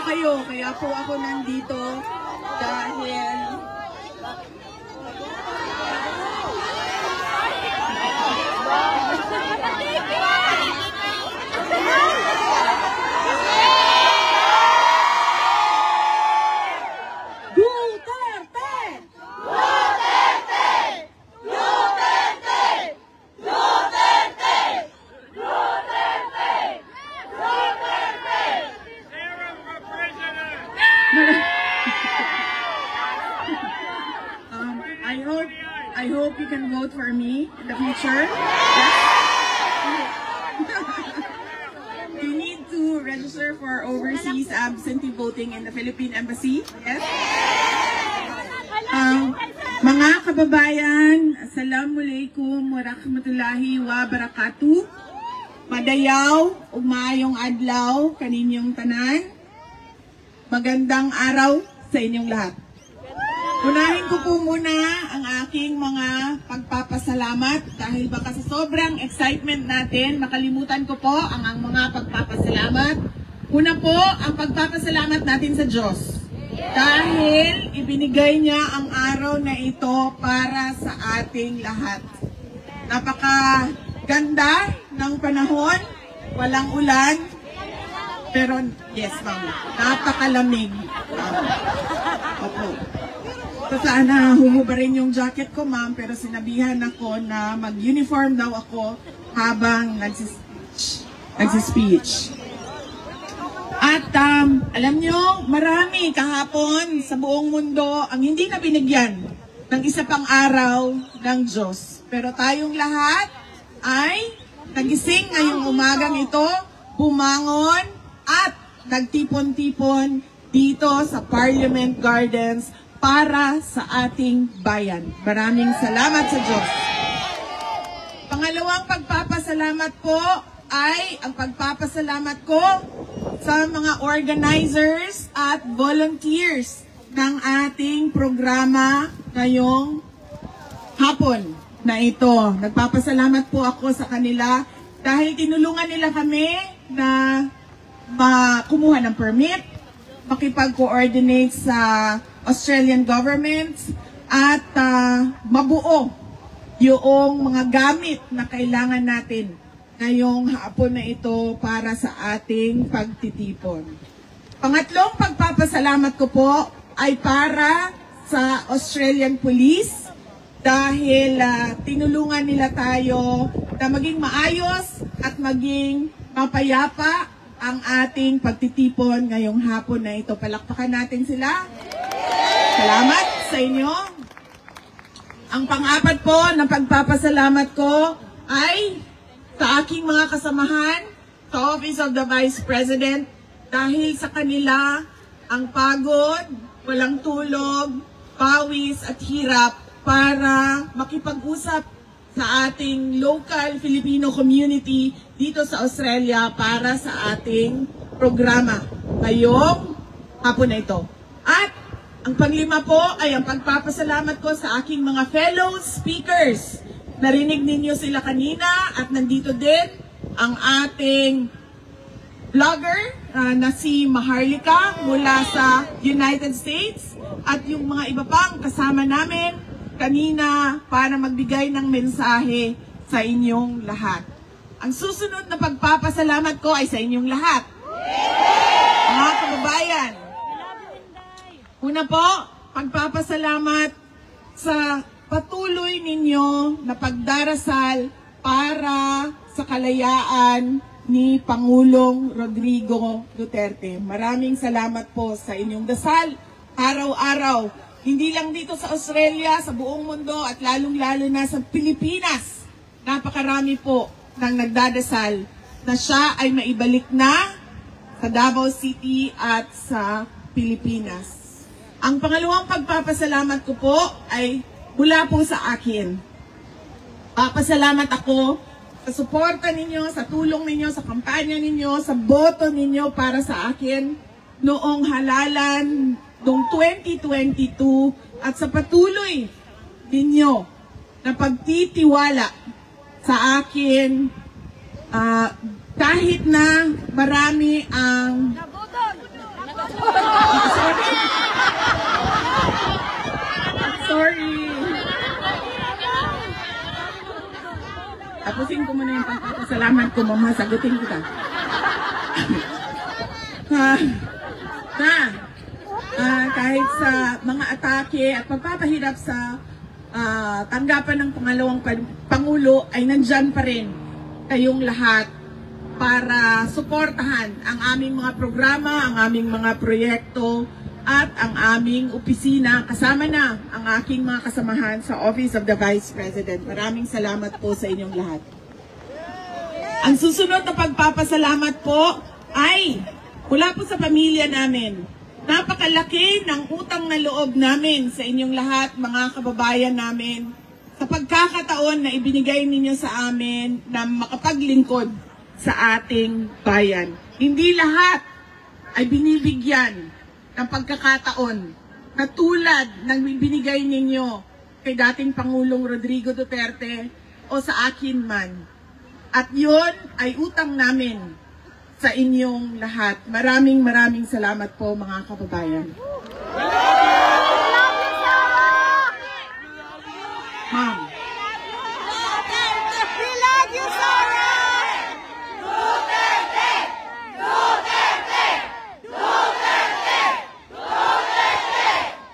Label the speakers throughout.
Speaker 1: kayo, kaya po ako nandito dahil I hope you can vote for me in the future. You need to register for overseas absentee voting in the Philippine Embassy. Yes? Mga kababayan, Assalamualaikum warahmatullahi wabarakatuh. Madayaw, umayong adlaw, kaninyong tanan. Magandang araw sa inyong lahat. Unahin ko po muna ang aking mga pagpapasalamat dahil baka sa sobrang excitement natin, makalimutan ko po ang mga pagpapasalamat. Una po, ang pagpapasalamat natin sa Diyos. Dahil ibinigay niya ang araw na ito para sa ating lahat. Napakaganda ng panahon, walang ulan, pero yes ma'am, napakalamig. Opo. So sana humubarin yung jacket ko ma'am, pero sinabihan ako na mag-uniform daw ako habang nagsispeech. At alam nyo, marami kahapon sa buong mundo ang hindi na binigyan ng isa pang araw ng Diyos. Pero tayong lahat ay nagising ngayong umagang ito, bumangon at nagtipon-tipon dito sa Parliament Gardens para sa ating bayan. Maraming salamat sa Diyos. Pangalawang pagpapasalamat po ay ang pagpapasalamat ko sa mga organizers at volunteers ng ating programa ngayong hapon na ito. Nagpapasalamat po ako sa kanila dahil tinulungan nila kami na kumuha ng permit, makipag-coordinate sa Australian government at mabuo yung mga gamit na kailangan natin ngayong hapon na ito para sa ating pagtitipon. Pangatlong pagpapasalamat ko po ay para sa Australian Police dahil tinulungan nila tayo na maging maayos at maging mapayapa ang ating pagtitipon ngayong hapon na ito. Palakpakan natin sila. Salamat sa inyo. Ang pang-apat po ng pagpapasalamat ko ay sa aking mga kasamahan sa Office of the Vice President dahil sa kanila ang pagod, walang tulog, pawis at hirap para makipag-usap sa ating local Filipino community dito sa Australia para sa ating programa ngayong hapon na ito. At ang panglima po ay ang pagpapasalamat ko sa aking mga fellow speakers. Narinig ninyo sila kanina at nandito din ang ating vlogger na si Maharlika mula sa United States at yung mga iba pang kasama namin kanina para magbigay ng mensahe sa inyong lahat. Ang susunod na pagpapasalamat ko ay sa inyong lahat. Mga kababayan, una po, pagpapasalamat sa patuloy ninyo na pagdarasal para sa kalayaan ni Pangulong Rodrigo Duterte. Maraming salamat po sa inyong dasal araw-araw. Hindi lang dito sa Australia, sa buong mundo at lalong-lalo na sa Pilipinas. Napakarami po nang nagdadasal na siya ay maibalik na sa Davao City at sa Pilipinas. Ang pangalawang pagpapasalamat ko po ay mula po sa akin. Papasalamat ako sa suporta ninyo, sa tulong ninyo, sa kampanya ninyo, sa boto ninyo para sa akin noong halalan noong 2022 at sa patuloy ninyo na pagtitiwala sa akin kahit na marami ang Sorry. Tapusin ko muna yung pagpapasalamat ko, mama. Sagutin kita. Kahit sa mga atake at pagpapahirap sa tanggapan ng pangalawang Pangulo, ay nandyan pa rin kayong lahat para suportahan ang aming mga programa, ang aming mga proyekto, at ang aming opisina, kasama na ang aking mga kasamahan sa Office of the Vice President. Maraming salamat po sa inyong lahat. Ang susunod na pagpapasalamat po ay mula po sa pamilya namin. Napakalaki ng utang na loob namin sa inyong lahat, mga kababayan namin, sa pagkakataon na ibinigay ninyo sa amin na makapaglingkod sa ating bayan. Hindi lahat ay binibigyan ng pagkakataon na tulad ng binigay ninyo kay dating Pangulong Rodrigo Duterte o sa akin man. At yun ay utang namin sa inyong lahat. Maraming salamat po, mga kababayan. Ma'am.
Speaker 2: We love you, Sara! Duterte! Duterte! Duterte! Duterte!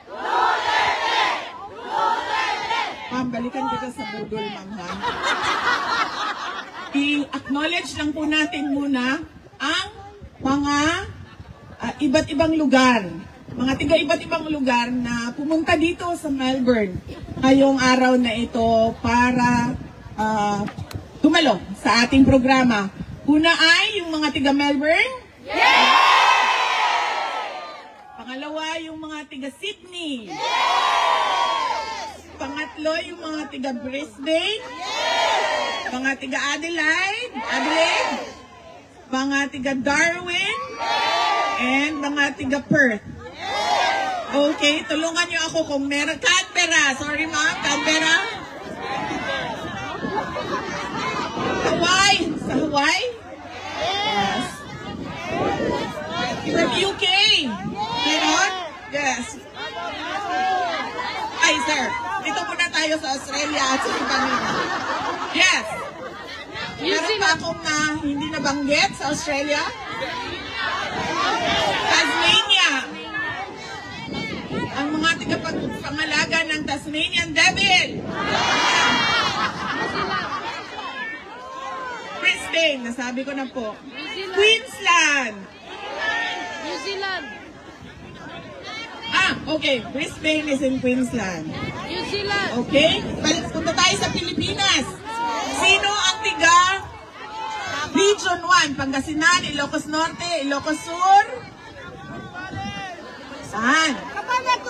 Speaker 2: Duterte! Duterte!
Speaker 1: Ma'am, balikan kita sa budol, ma'am, ha? I-acknowledge lang po natin muna ang mga iba't ibang lugar, mga tiga iba't ibang lugar na pumunta dito sa Melbourne ngayong araw na ito para dumalo sa ating programa. Una ay yung mga tiga Melbourne.
Speaker 2: Yes!
Speaker 1: Pangalawa, yung mga tiga Sydney.
Speaker 2: Yes!
Speaker 1: Pangatlo, yung mga tiga Brisbane.
Speaker 2: Yes!
Speaker 1: Mga tiga Adelaide. Mga tiga Darwin. And mga tiga Perth. Okay, tulungan niyo ako kung meron. Canberra. Sorry, ma'am. Canberra. Hawaii. Sa Hawaii? Yes. From UK. Meron? Yes. Ay, sir. Dito muna tayo sa Australia at sa Ipanina. Yes. Meron pa akong hindi nabanggit sa Australia? Tasmania. Ang mga tagapagpangalaga ng Tasmanian Devil. Brisbane, nasabi ko na po. Queensland.
Speaker 2: New Zealand.
Speaker 1: Okay. Brisbane is in Queensland.
Speaker 2: New Zealand.
Speaker 1: Okay? Punta tayo sa Pilipinas. Sino ang tiga Region 1? Pangasinan, Ilocos Norte, Ilocos Sur? Saan?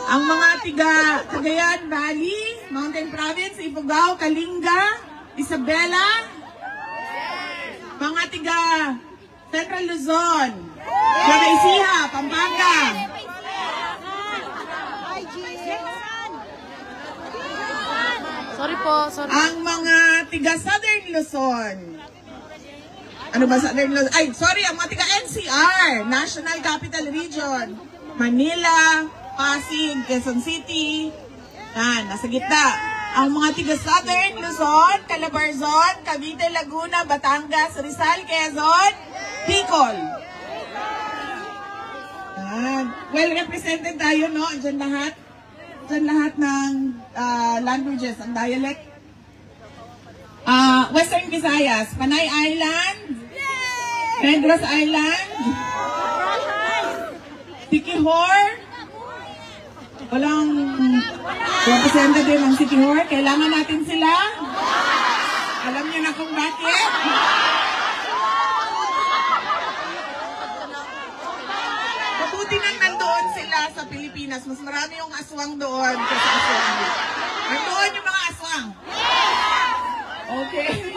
Speaker 1: Ang mga tiga Cagayan Valley, Mountain Province, Ifugao, Kalinga, Isabela? Mga tiga Central Luzon, Nueva Ecija, Pampanga?
Speaker 2: Sorry po, sorry.
Speaker 1: Ang mga tiga Southern Luzon. Ano ba Southern Luzon? Ay, sorry, ang mga tiga NCR, National Capital Region. Manila, Pasig, Quezon City. Yan, nasa gitna. Ang mga tiga Southern Luzon, Calabarzon, Cavite, Laguna, Batangas, Rizal, Quezon, Bicol. Yan. Well represented tayo, no? Diyan lahat. Diyan lahat ng languages, ang dialect. Western Visayas, Panay Island, Negros Island, Siquijor, walang representative ng Siquijor, kailangan natin sila. Alam niyo na kung bakit? Mabuti nang nandoon sila sa Pilipinas, mas marami yung aswang doon kaysa aswang. Nandoon yung mga aswang. Okay.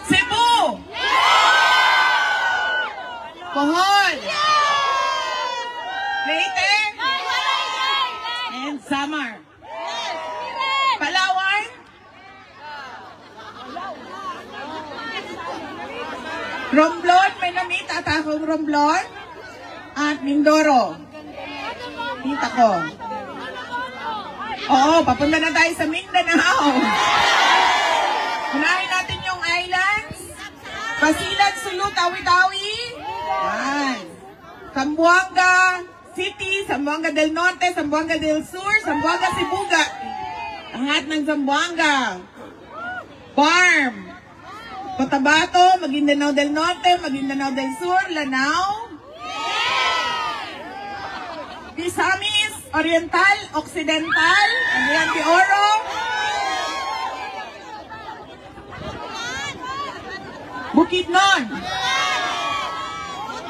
Speaker 1: Cebu! Bohol! Leyte! And Samar. Palawan? Romblon, may namit at akong Romblon. at Mindoro. Kita ko. Oo, papunta na tayo sa Mindanao. Unahin natin yung islands. Basilan, Sulu, Tawi-Tawi. Yan. Zamboanga City, Zamboanga del Norte, Zamboanga del Sur, Zamboanga Sibuga. Lahat ng Zamboanga. Barm. Cotabato, Maguindanao del Norte, Maguindanao del Sur, Lanao. Misamis, Oriental, Occidental, Cagayan de Oro. Bukidnon.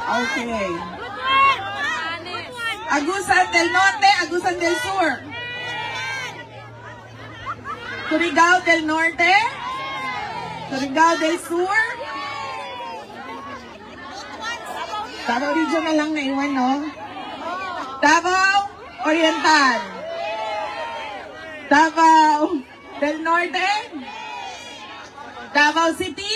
Speaker 1: Okay. Agusan del Norte, Agusan del Sur. Surigao del Norte, Surigao del Sur. Davao Region na lang naiwan, no? Davao Oriental. Davao del Norte. Davao City.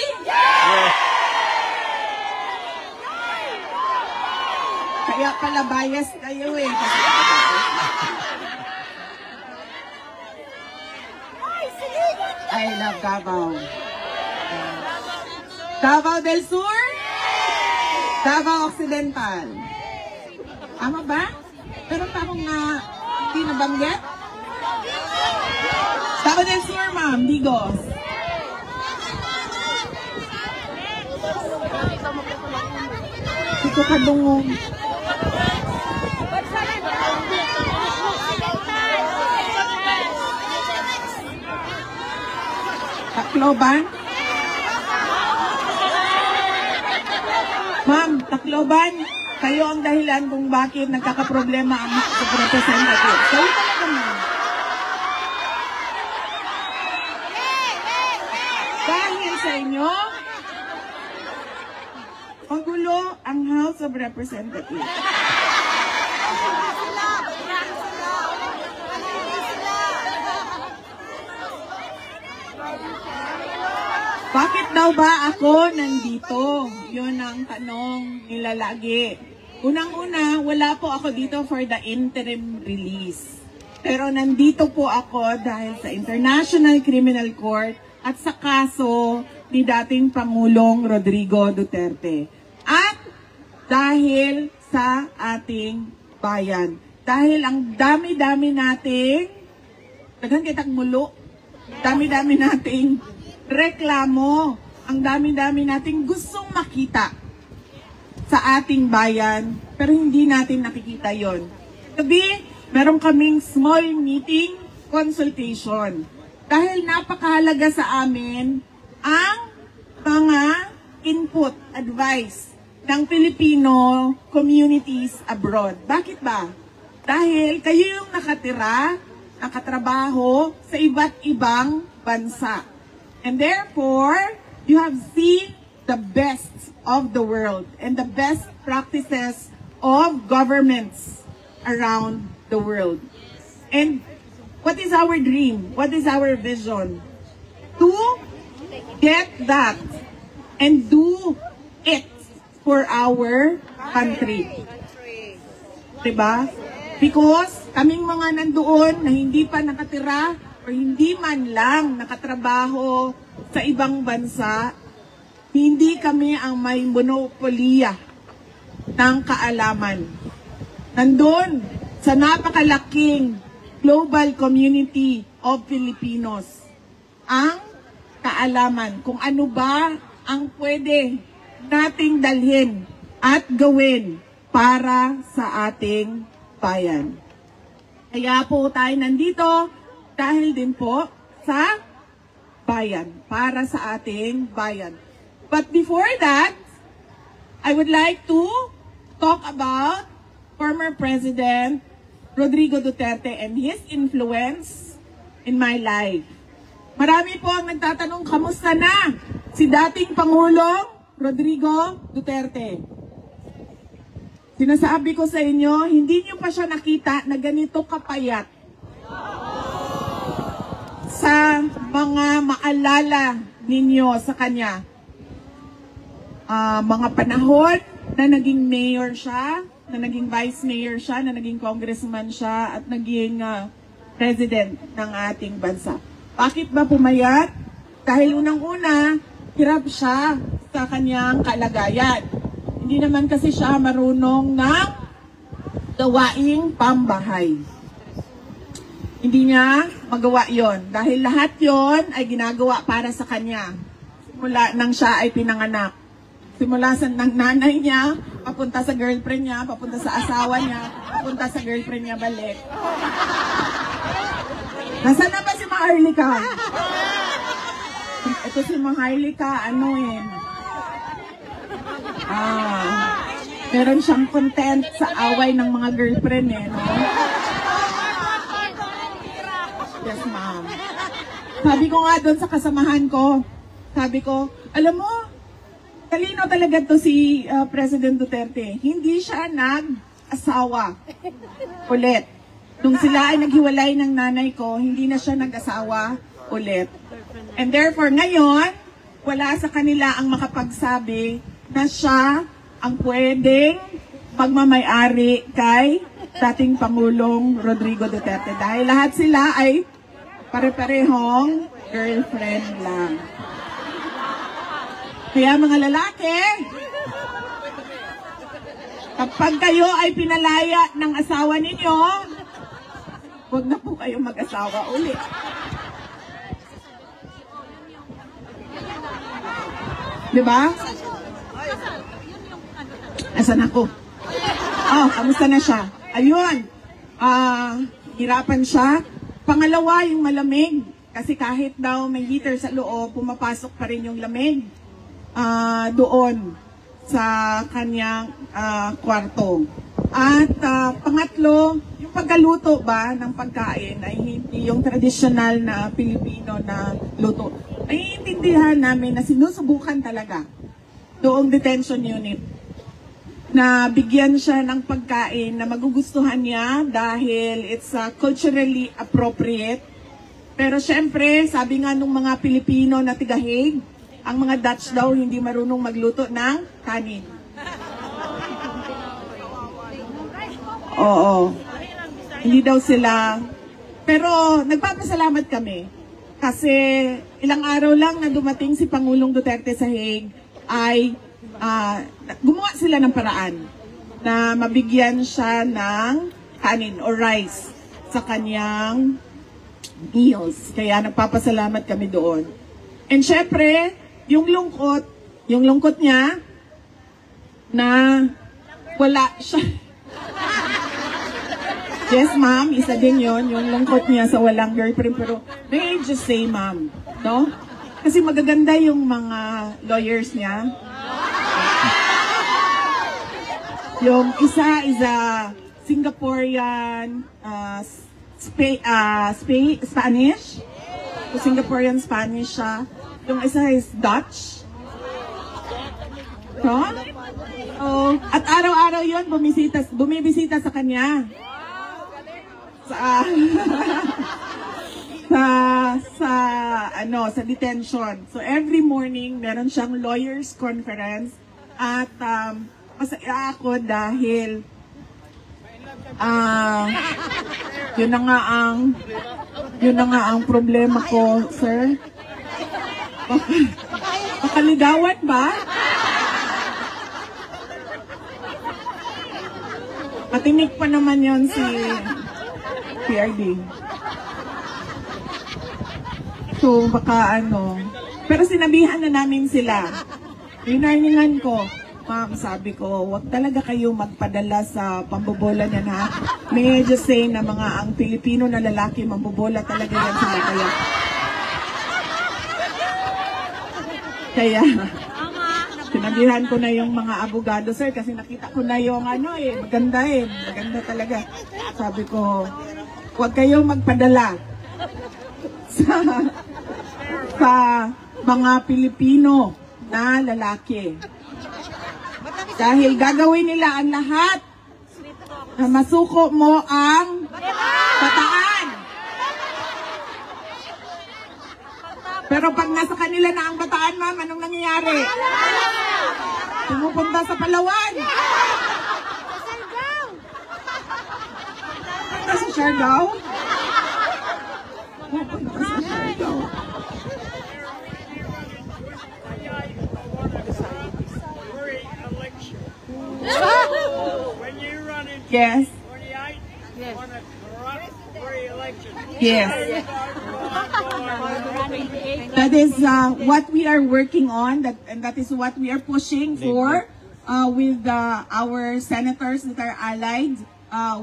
Speaker 1: Kaya pala bias kayo eh. I love Davao. Davao del Sur. Davao Occidental. Tama ba? Pero parang hindi nabanggit. Davao del Sur, ma'am. Digos. Ito kadungong. Tacloban? Ma'am, Tacloban, kayo ang dahilan kung bakit nagkakaproblema ang representative. Kayo talaga, ma'am. Dahil sa inyo, magulo ang House of Representatives. Bakit daw ba ako nandito? Yun ang tanong nila lagi. Unang-una, wala po ako dito for the interim release. Pero nandito po ako dahil sa International Criminal Court at sa kaso ni dating Pangulong Rodrigo Duterte. At dahil sa ating bayan. Dahil ang dami-dami nating, daghang kitang mulo, dami-dami nating reklamo, ang dami-dami nating gustong makita sa ating bayan, pero hindi natin nakikita yon. Gabi, meron kaming small meeting consultation. Dahil napakahalaga sa amin ang mga input, advice ng Filipino communities abroad. Bakit ba? Dahil kayo yung nakatira, nakatrabaho sa iba't ibang bansa. And therefore, you have seen the best of the world and the best practices of governments around the world. And what is our dream? What is our vision? To get that and do it for our country. Diba? Because kaming mga nandoon na hindi pa nakatira o hindi man lang nakatrabaho sa ibang bansa, hindi kami ang may monopolya ng kaalaman. Nandun sa napakalaking global community of Filipinos ang kaalaman kung ano ba ang pwede nating dalhin at gawin para sa ating bayan. Kaya po tayo nandito dahil din po sa bayan, para sa ating bayan. But before that, I would like to talk about former President Rodrigo Duterte and his influence in my life. Marami po ang nagtatanong, kamusta na si dating Pangulong Rodrigo Duterte? Sinasabi ko sa inyo, hindi niyo pa siya nakita na ganito kapayat. Sa mga maalala ninyo sa kanya, mga panahon na naging mayor siya, na naging vice mayor siya, na naging congressman siya, at naging president ng ating bansa. Bakit ba pumayat? Dahil unang-una, hirap siya sa kanyang kalagayan. Hindi naman kasi siya marunong ng gawaing pambahay. Hindi niya magawa yon dahil lahat yon ay ginagawa para sa kanya. Simula nang siya ay pinanganak. Simula sa ng nanay niya, papunta sa girlfriend niya, papunta sa asawa niya, papunta sa girlfriend niya balik. Nasaan na ba si Maharlika? Ito si Maharlika, meron siyang content sa away ng mga girlfriend no? Yes, ma'am. Sabi ko nga doon sa kasamahan ko, sabi ko, alam mo, talino talaga to si President Duterte. Hindi siya nag-asawa ulit. Nung sila ay naghiwalay ng nanay ko, hindi na siya nag-asawa ulit. And therefore, ngayon, wala sa kanila ang makapagsabi na siya ang pwedeng magmamay-ari kay dating Pangulong Rodrigo Duterte. Dahil lahat sila ay pare-parehong girlfriend lang. Kaya mga lalaki, kapag kayo ay pinalaya ng asawa ninyo, huwag na po kayo mag-asawa ulit. Diba? Asan ako? Oh, kamusta na siya? Ayun. Hirapan siya. Pangalawa, yung malamig. Kasi kahit daw may heater sa loob, pumapasok pa rin yung lamig doon sa kanyang kwarto. At pangatlo, yung pagkaluto ba ng pagkain ay hindi yung tradisyonal na Pilipino na luto. Ay intindihan namin na sinusubukan talaga doong detention unit na bigyan siya ng pagkain na magugustuhan niya dahil it's culturally appropriate. Pero syempre, sabi nga nung mga Pilipino na tigahig, ang mga Dutch daw hindi marunong magluto ng kanin. Oo. Hindi daw sila. Pero nagpapasalamat kami. Kasi ilang araw lang na dumating si Pangulong Duterte sa Hague ay gumawa sila ng paraan na mabigyan siya ng kanin or rice sa kanyang meals. Kaya nagpapasalamat kami doon. And syempre, yung lungkot niya na wala siya. Yes, ma'am, isa din yon yung lungkot niya sa walang girlfriend. Pero may I just say, ma'am, no? Kasi magaganda yung mga lawyers niya. Yung isa is a Singaporean Spanish. So, Singaporean Spanish siya. Yung isa is Dutch. No? Oh, at araw-araw yon bumibisita sa kanya. Sa detention. So every morning meron siyang lawyers conference at masaya ako dahil yun na nga ang problema ko, sir. Makaligawan ba? Matinik pa naman yon si PRD. So, baka pero sinabihan na namin sila. Winarningan ko. Ma'am, sabi ko, wag talaga kayo magpadala sa pambobola niyan, ha? May I just say na ang Pilipino na lalaki, mambobola talaga yan sila. Kaya, sinabihan ko na yung mga abogado, sir, kasi nakita ko na yung maganda maganda talaga. Sabi ko, huwag kayong magpadala sa mga Pilipino na lalaki. Dahil gagawin nila ang lahat na masuko mo ang bataan. Pero pag nasa kanila na ang bataan, ma'am, anong nangyayari? Pumupunta sa Palawan. Punta sa Siargao. Pupunta sa Siargao.
Speaker 3: When you run in
Speaker 1: Yes.
Speaker 3: 28, you want to run for election.
Speaker 1: Yes. That is what we are working on, and that is what we are pushing for with our senators that are allied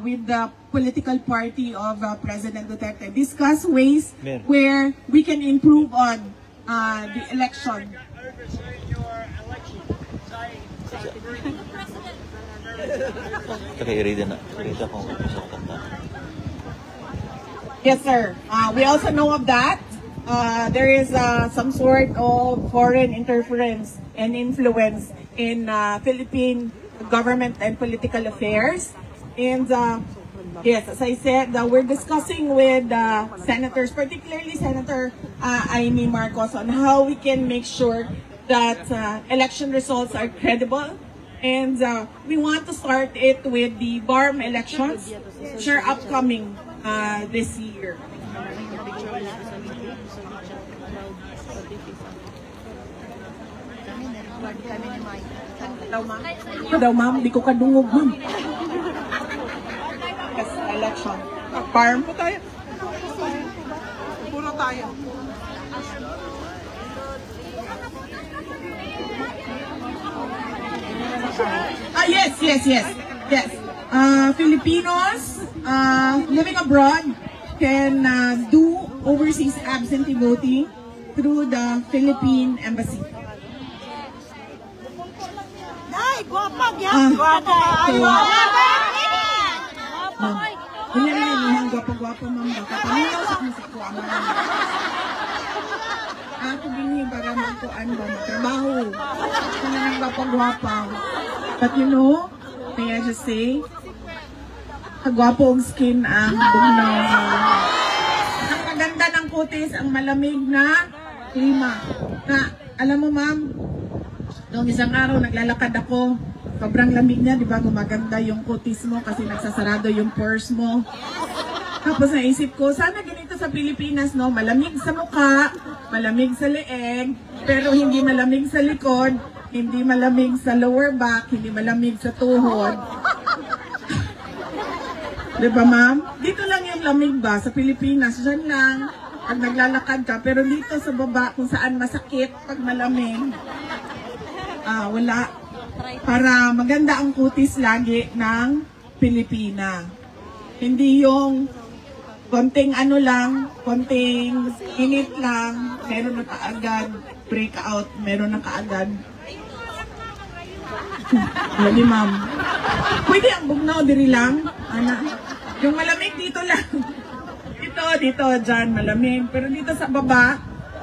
Speaker 1: with the political party of President Duterte. Discuss ways where we can improve on the election.
Speaker 3: Overseeing your election.
Speaker 1: Yes, sir. We also know of that. There is some sort of foreign interference and influence in Philippine government and political affairs. And yes, as I said, we're discussing with senators, particularly Senator Amy Marcos, on how we can make sure that election results are credible. And we want to start it with the BARM elections, which are upcoming this year. Daw ma'am, di ko kadungog ma'am. Yes, election. BARM po tayo. Puro tayo. Yes. Filipinos living abroad can do overseas absentee voting through the Philippine Embassy. Guwapo, ma'am. Kapamilya sa kong sakwa, ma'am. Ako binhi para magkuan ba, magtrabaho. Ako na nang gapagwapa. But you know, may I just say, kagwapo ang skin ang bugnaw. Ang maganda ng kutis, ang malamig na klima. Na, alam mo ma'am, noong isang araw naglalakad ako, sobrang lamig niya, di ba? Gumaganda yung kutis mo kasi nagsasarado yung pores mo. Tapos naisip ko, sana ganito sa Pilipinas, no? Malamig sa mukha, malamig sa leeg, pero hindi malamig sa likod, hindi malamig sa lower back, hindi malamig sa tuhod. Diba ma'am? Dito lang yung lamig ba? Sa Pilipinas, dyan lang. Pag naglalakad ka, pero dito sa baba, kung saan masakit pag malamig, wala. Para maganda ang kutis lagi ng Pilipina. Hindi yung konting ano lang, konting init lang, meron na kaagad, breakout, meron na kaagad. Lagi ma'am. Pwede ang bugnaw diri lang, ana. Yung malamig dito lang. Dito, dyan malamig. Pero dito sa baba,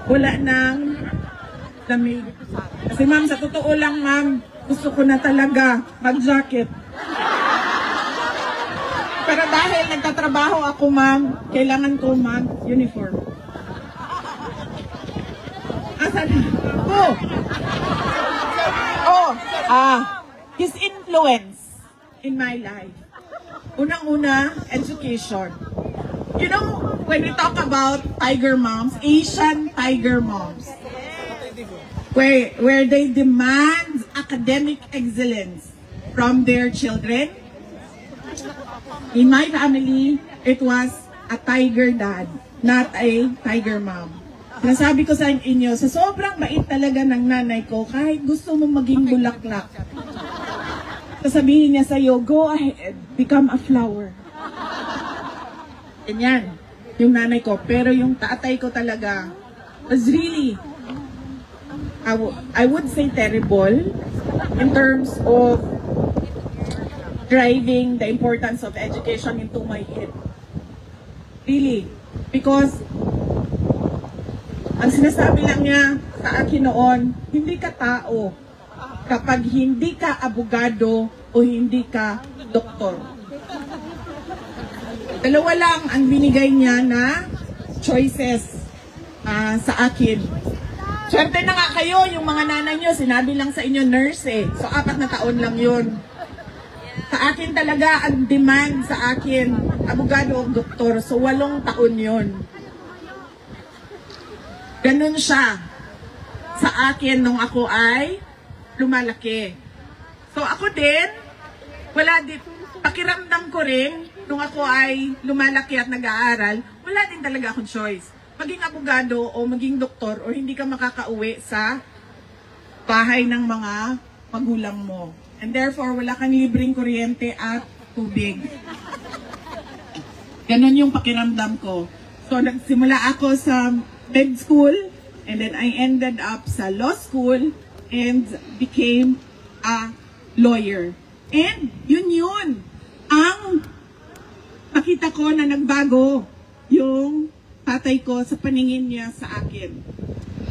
Speaker 1: wala nang lamig. Kasi ma'am, sa totoo lang ma'am, gusto ko na talaga mag-jacket. Pero dahil nagtatrabaho ako ma'am, kailangan ko mag-uniform. Asan? His influence in my life. Unang-una, education. You know, when we talk about tiger moms, Asian tiger moms, where they demand academic excellence from their children. In my family, it was a tiger dad, not a tiger mom. Nasabi ko sa inyo, sa sobrang bait talaga ng nanay ko, kahit gusto mo maging bulaklak, sasabihin niya sa'yo, go ahead, become a flower. Ganyan, yung nanay ko. Pero yung tatay ko talaga was really, I would say terrible in terms of driving the importance of education into my head. Really. Because ang sinasabi lang niya sa akin noon, hindi ka tao kapag hindi ka abogado o hindi ka doktor. Dalawa lang ang binigay niya na choices sa akin. Swerte na nga kayo, yung mga nanay nyo, sinabi lang sa inyo nurse eh. So 4 na taon lang yun. Sa akin talaga, ang demand sa akin, abogado o doktor. So 8 taon yun. Ganun siya sa akin nung ako ay lumalaki. So ako din, wala din, pakiramdam ko rin, nung ako ay lumalaki at nag-aaral, wala din talaga akong choice. Maging abogado o maging doktor o hindi ka makakauwi sa bahay ng mga magulang mo. And therefore, wala kang libreng kuryente at tubig. Ganon yung pakiramdam ko. So, nagsimula ako sa med school and then I ended up sa law school and became a lawyer. And yun. Ang nakita ko na nagbago yung tatay ko sa paningin niya sa akin.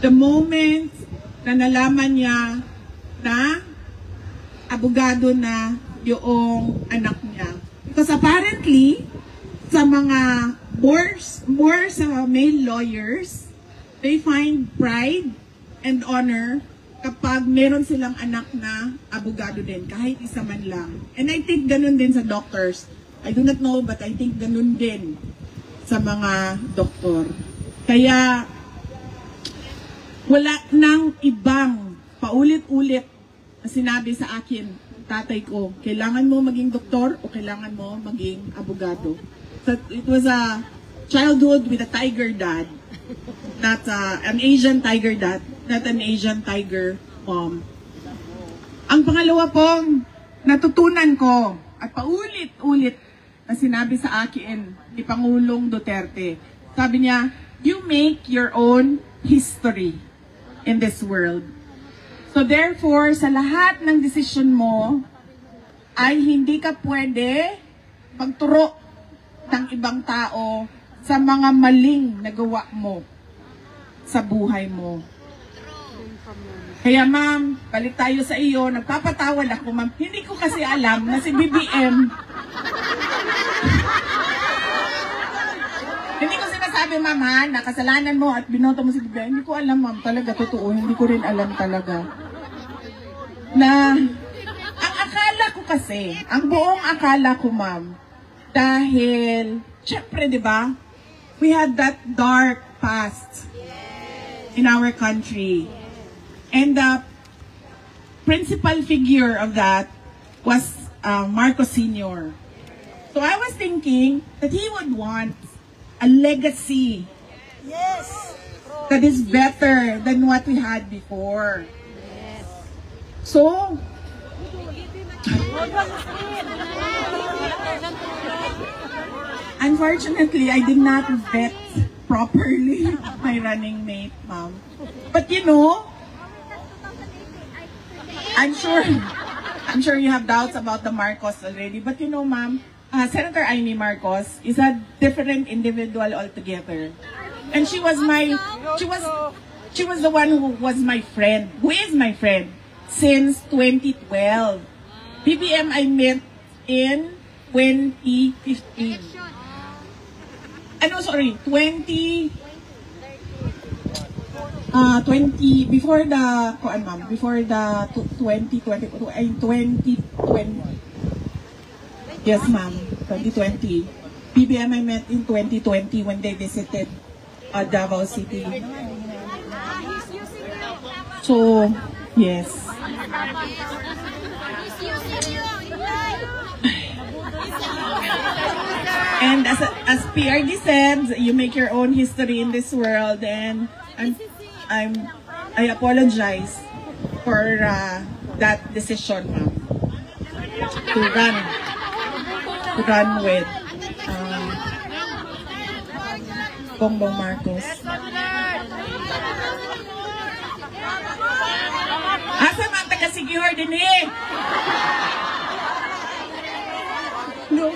Speaker 1: The moment na nalaman niya na abogado na yung anak niya. Because apparently, sa mga more sa male lawyers, they find pride and honor kapag meron silang anak na abogado din, kahit isa man lang. And I think ganun din sa doctors. I do not know, but I think ganun din sa mga doktor. Kaya, wala nang ibang paulit-ulit na sinabi sa akin, tatay ko, kailangan mo maging doktor o kailangan mo maging abogado. So, it was a childhood with a tiger dad. Not an Asian tiger dad, not an Asian tiger mom. Ang pangalawa pong natutunan ko at paulit-ulit na sinabi sa akin ni Pangulong Duterte. Sabi niya, you make your own history in this world. So therefore, sa lahat ng desisyon mo, ay hindi ka pwede magturo ng ibang tao sa mga maling nagawa mo sa buhay mo. Kaya ma'am, balik tayo sa iyo. Nagpapatawad ako ma'am. Hindi ko kasi alam na si BBM. Hindi ko sinasabi ma'am ha, na kasalanan mo at binoto mo si BBM. Hindi ko alam ma'am, talaga totoo. Hindi ko rin alam talaga. Na, ang akala ko kasi, ang buong akala ko ma'am, dahil, syempre di ba, we had that dark past in our country. And the principal figure of that was Marcos Sr. So I was thinking that he would want a legacy that is better than what we had before. So, unfortunately, I did not vet properly my running mate, ma'am. But you know, I'm sure you have doubts about the Marcos already. But you know, ma'am, Senator Amy Marcos is a different individual altogether. And she was the one who was my friend, who is my friend since 2012. BBM I met in 2015. Before the 2020. Yes, ma'am, 2020. BBM I met in 2020 when they visited Davao City. So, yes. And as PRD said, you make your own history in this world, and I apologize for that decision, ma'am, to run with Bongbong Marcos. Asa man taga-Siquijor din eh? No,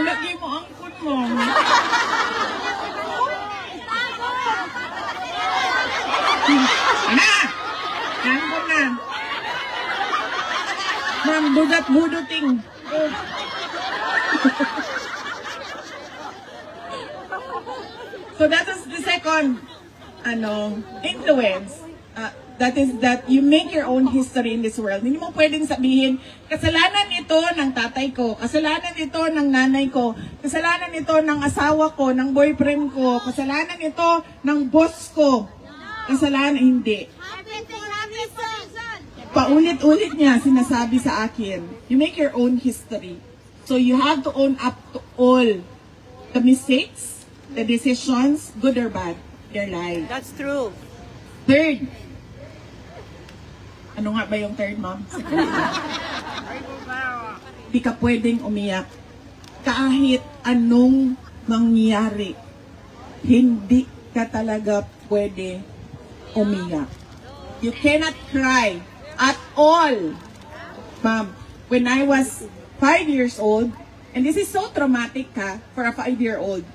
Speaker 1: lagi mo ang kun mo. Ana! Nangkon na. Ma'am, budat-buduting. So that was the second influence. that is that you make your own history in this world. Hindi mo pwedeng sabihin, kasalanan ito ng tatay ko, kasalanan ito ng nanay ko, kasalanan ito ng asawa ko, ng boyfriend ko, kasalanan ito ng boss ko. Kasalanan, hindi. Paulit-ulit niya sinasabi sa akin, you make your own history. So you have to own up to all the mistakes, the decisions, good or bad, your life.
Speaker 3: That's true.
Speaker 1: Third, ano nga ba yung third, ma'am? Di ka pwedeng umiyak. Kahit anong mangyari, hindi ka talaga pwede umiyak. You cannot cry at all. Ma'am, when I was 5 years old, and this is so traumatic for a 5-year-old.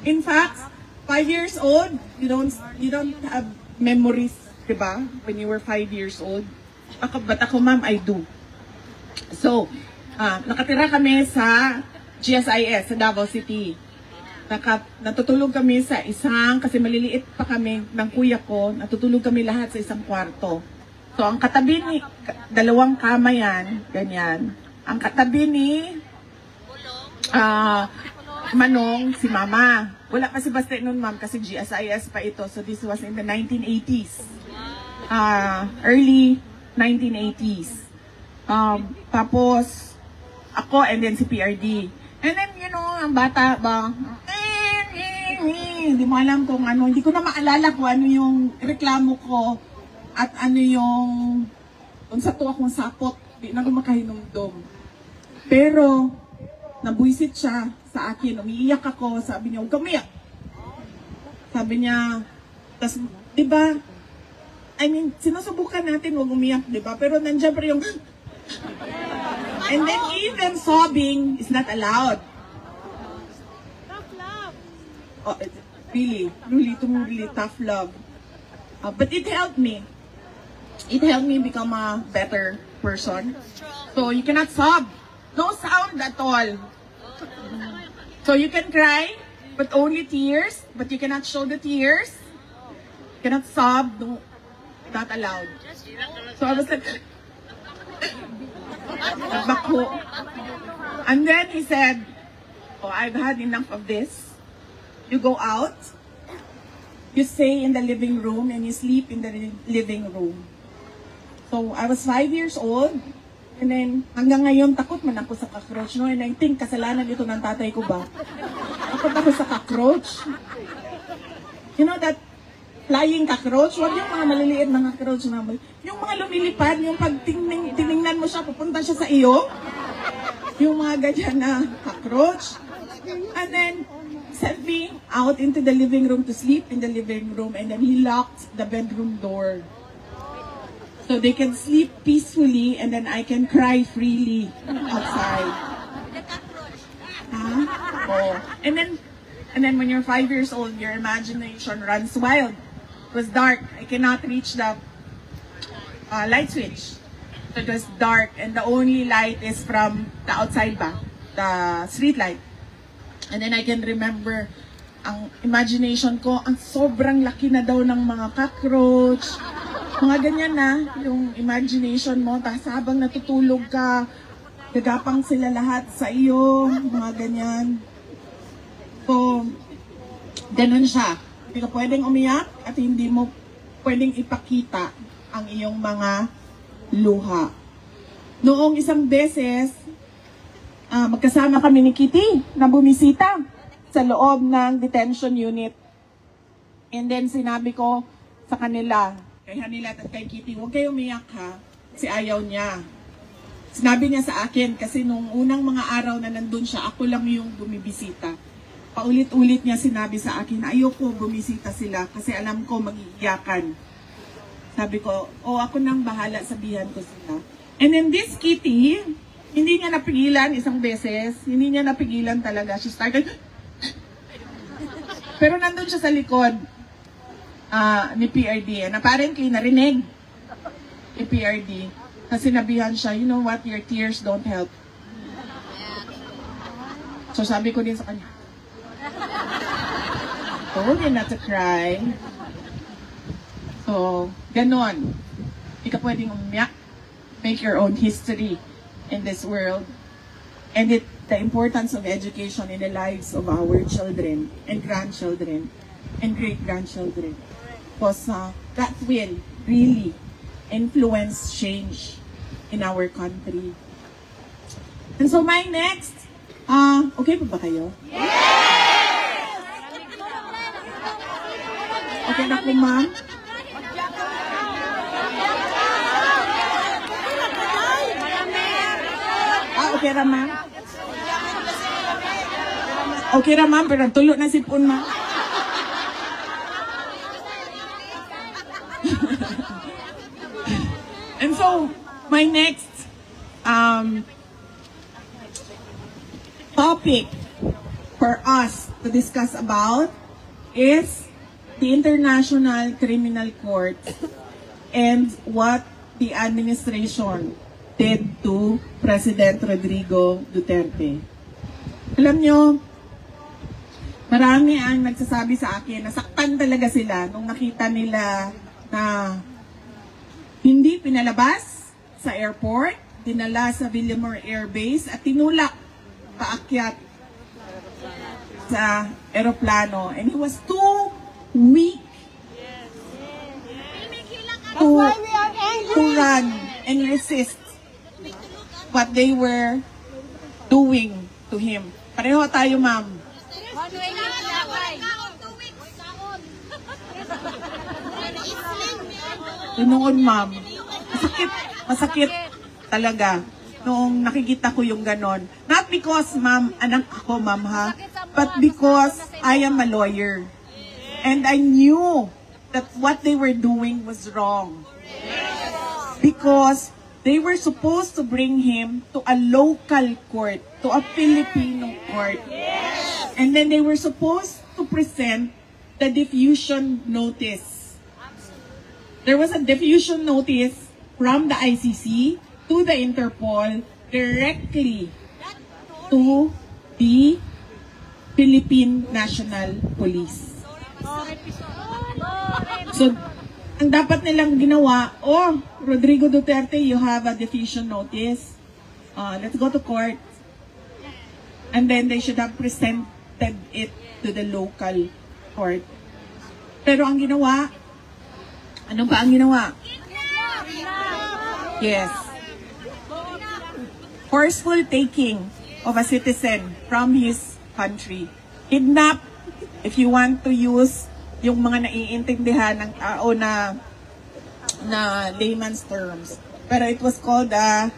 Speaker 1: In fact, 5 years old, you don't have memories, diba? When you were 5 years old. But ako, ma'am, I do. So, nakatira kami sa GSIS, sa Davao City. Natutulog kami sa kasi maliliit pa kami ng kuya ko, natutulog kami lahat sa isang kwarto. So, ang katabi ni, dalawang kama yan, ganyan. Ang katabi ni Manong, si Mama. Wala pa si Baste noon, ma'am, kasi GSIS pa ito. So, this was in the 1980s. Early 1980s. Tapos, ako and then si PRD. And then, you know, ang bata ba, hindi mo alam kung ano, hindi ko na maalala kung ano yung reklamo ko at ano yung, kung sa to akong sapot, di na ko makahinumdum. Pero, nabuisit siya sa akin, umiiyak ako, sabi niya, huwag ka umiyak. Sabi niya, tas, diba, I mean, sinusubukan natin huwag umiyak, diba? Pero nandiyan pa yung, and then even sobbing is not allowed.
Speaker 2: Tough love.
Speaker 1: Oh, really tough love. But it helped me. It helped me become a better person. So you cannot sob. No sound at all. So you can cry, but only tears. But you cannot show the tears. You cannot sob. No, not allowed. So I was like, bako. And then he said, oh, I've had enough of this. You go out. You stay in the living room and you sleep in the living room. So I was 5 years old. And then, hanggang ngayon, takot man ako sa cockroach. No? And I think, kasalanan ito ng tatay ko ba? Takot ako sa cockroach. You know that flying cockroach? Huwag yung mga maliliit na cockroach na yung mga lumilipad, yung pag tiningnan mo siya, pupunta siya sa iyo. Yung mga ganyan na cockroach. And then, sent me out into the living room to sleep in the living room. And then he locked the bedroom door. So they can sleep peacefully and then I can cry freely outside. Huh? Oh. And then when you're 5 years old, your imagination runs wild. It was dark. I cannot reach the light switch. So it was dark and the only light is from the outside ba, the street light. And then I can remember ang imagination ko, ang sobrang laki na daw ng mga cockroach. Mga ganyan na, yung imagination mo, tapos habang natutulog ka, gagapang sila lahat sa iyo, mga ganyan. So, ganun siya. Hindi ka pwedeng umiyak at hindi mo pwedeng ipakita ang iyong mga luha. Noong isang beses, magkasama kami ni Kitty na bumisita sa loob ng detention unit. And then sinabi ko sa kanila, kay Hanila at kay Kitty, huwag kayo umiyak ha, kasi ayaw niya. Sinabi niya sa akin, kasi nung unang mga araw na nandun siya, ako lang yung bumibisita. Paulit-ulit niya sinabi sa akin, ayoko bumisita sila, kasi alam ko mag-iiyakan. Sabi ko, ako nang bahala, sabihan ko sila. And then this Kitty, hindi niya napigilan isang beses, hindi niya napigilan talaga. She started, pero nandun siya sa likod ni PRD. And apparently, narinig ni PRD. Kasi sinabihan siya, you know what, your tears don't help. So sabi ko din sa kanya, told you not to cry. So So, ganon. Hindi ka pwedeng umiyak. Make your own history in this world. And the importance of education in the lives of our children and grandchildren and great-grandchildren. Because that will really influence change in our country. And so my next, okay pa ba kayo? Yes! Okay na po, ma'am? Okay na, ma'am? Okay na, ma'am, pero tulo na sipon, ma'am. And so, my next topic for us to discuss about is the International Criminal Court and what the administration did to President Rodrigo Duterte. Alam nyo, marami ang nagsasabi sa akin, nasaktan talaga sila nung nakita nila na hindi pinalabas sa airport, dinala sa Villamor Air Base at tinulak paakyat sa aeroplano. And he was too weak to run and resist what they were doing to him. Pareho tayo, ma'am. Noon, ma'am. Masakit talaga noong nakikita ko yung ganon. Not because, ma'am, anak ako, ma'am, ha? But because I am a lawyer. And I knew that what they were doing was wrong. Because they were supposed to bring him to a local court, to a Filipino court. And then they were supposed to present the diffusion notice. There was a diffusion notice from the ICC to the Interpol directly to the Philippine National Police. So, ang dapat nilang ginawa, Rodrigo Duterte, you have a diffusion notice. Let's go to court. And then they should have presented it to the local court. Pero ang ginawa, ano ba ang ginawa? Yes. Forceful taking of a citizen from his country. Kidnap, if you want to use yung mga naiintindihan ng tao na layman's terms. Pero it was called a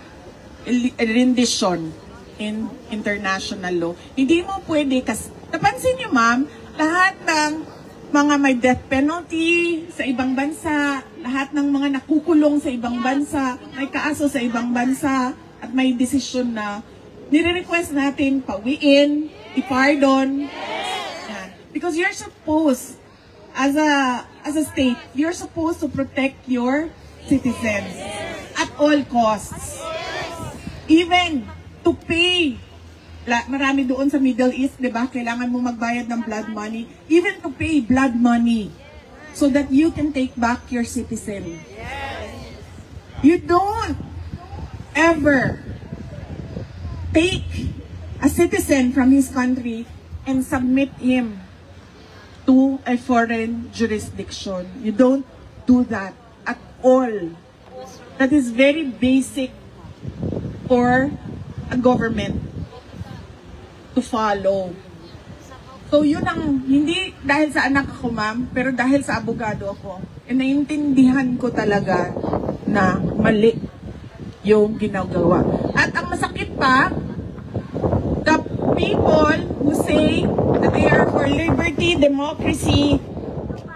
Speaker 1: rendition in international law. Hindi mo pwede, kasi napansin niyo, ma'am, lahat ng mga may death penalty sa ibang bansa, lahat ng mga nakukulong sa ibang bansa, may kaaso sa ibang bansa, at may desisyon na nire-request natin pawiin, ipardon. Yan. Because you're supposed, as a state, you're supposed to protect your citizens at all costs. Even to pay. Marami doon sa Middle East, di ba? Kailangan mo magbayad ng blood money. Even to pay blood money so that you can take back your citizen. You don't ever take a citizen from his country and submit him to a foreign jurisdiction. You don't do that at all. That is very basic for a government to follow. So yun ang, hindi dahil sa anak ako, ma'am, pero dahil sa abogado ako. E naiintindihan ko talaga na mali yung ginagawa. At ang masakit pa, the people who say that they are for liberty, democracy,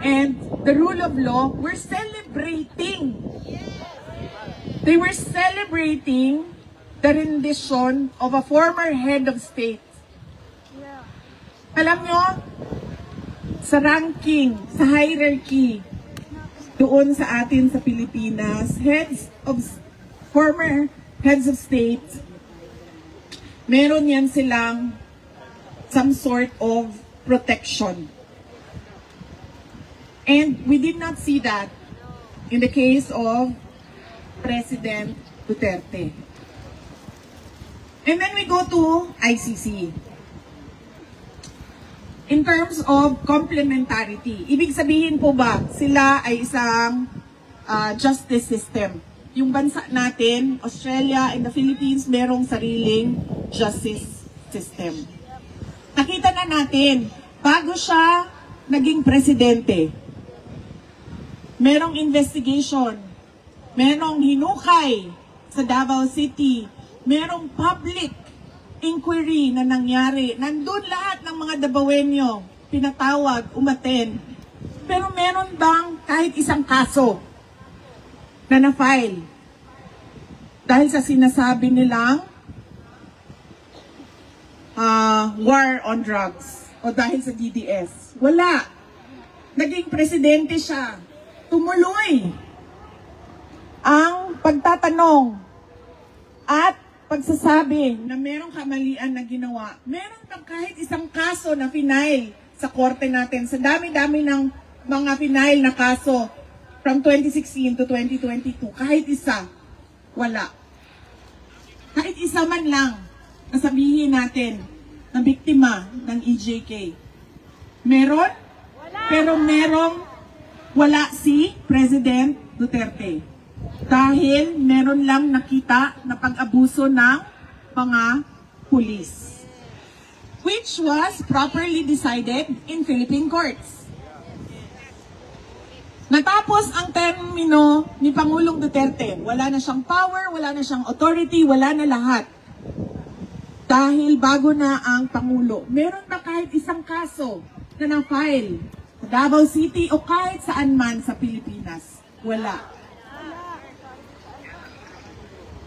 Speaker 1: and the rule of law were celebrating. They were celebrating the rendition of a former head of state. Alam nyo, sa ranking, sa hierarchy, doon sa atin sa Pilipinas, former heads of state, meron yan silang some sort of protection. And we did not see that in the case of President Duterte. And then we go to ICC. In terms of complementarity, ibig sabihin po ba sila ay isang justice system? Yung bansa natin, Australia and the Philippines, merong sariling justice system. Nakita na natin, bago siya naging presidente, merong investigation, merong hinukay sa Davao City, merong public inquiry na nangyari. Nandun lahat ng mga Davaoenyo, pinatawag, umaten. Pero meron bang kahit isang kaso na na-file dahil sa sinasabi nilang war on drugs o dahil sa DDS? Wala. Naging presidente siya. Tumuloy ang pagtatanong at pagsasabi na merong kamalian na ginawa. Meron bang kahit isang kaso na final sa korte natin? Sa dami-dami ng mga final na kaso from 2016 to 2022, kahit isa, wala. Kahit isa man lang, nasabihin natin na biktima ng EJK. Meron? Wala. Pero wala si President Duterte. Dahil meron lang nakita na pag-abuso ng mga pulis. Which was properly decided in Philippine courts. Natapos ang termino ni Pangulong Duterte. Wala na siyang power, wala na siyang authority, wala na lahat. Dahil bago na ang Pangulo. Meron ba kahit isang kaso na na-file sa Davao City o kahit saan man sa Pilipinas? Wala.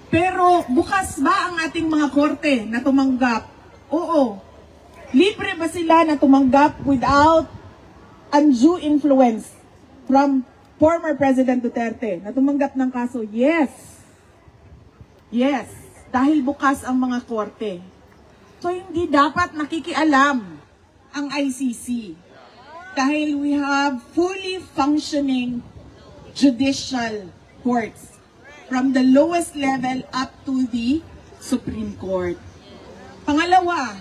Speaker 1: Pero bukas ba ang ating mga korte na tumanggap? Oo. Libre ba sila na tumanggap without undue influence from former President Duterte na tumanggap ng kaso? Yes. Yes. Dahil bukas ang mga korte. So hindi dapat nakikialam ang ICC. Dahil we have fully functioning judicial courts from the lowest level up to the Supreme Court. Pangalawa,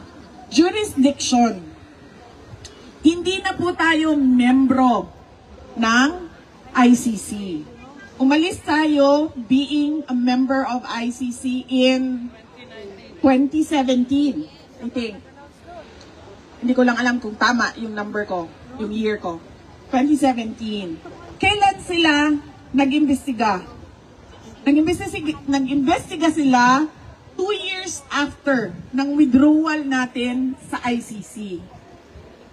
Speaker 1: jurisdiction. Hindi na po tayo membro ng ICC. Umalis tayo being a member of ICC in 2017, I think. Hindi ko lang alam kung tama yung number ko, yung year ko. 2017. Kailan sila nag-imbestiga? Nag-imbestiga sila 2 years after ng withdrawal natin sa ICC.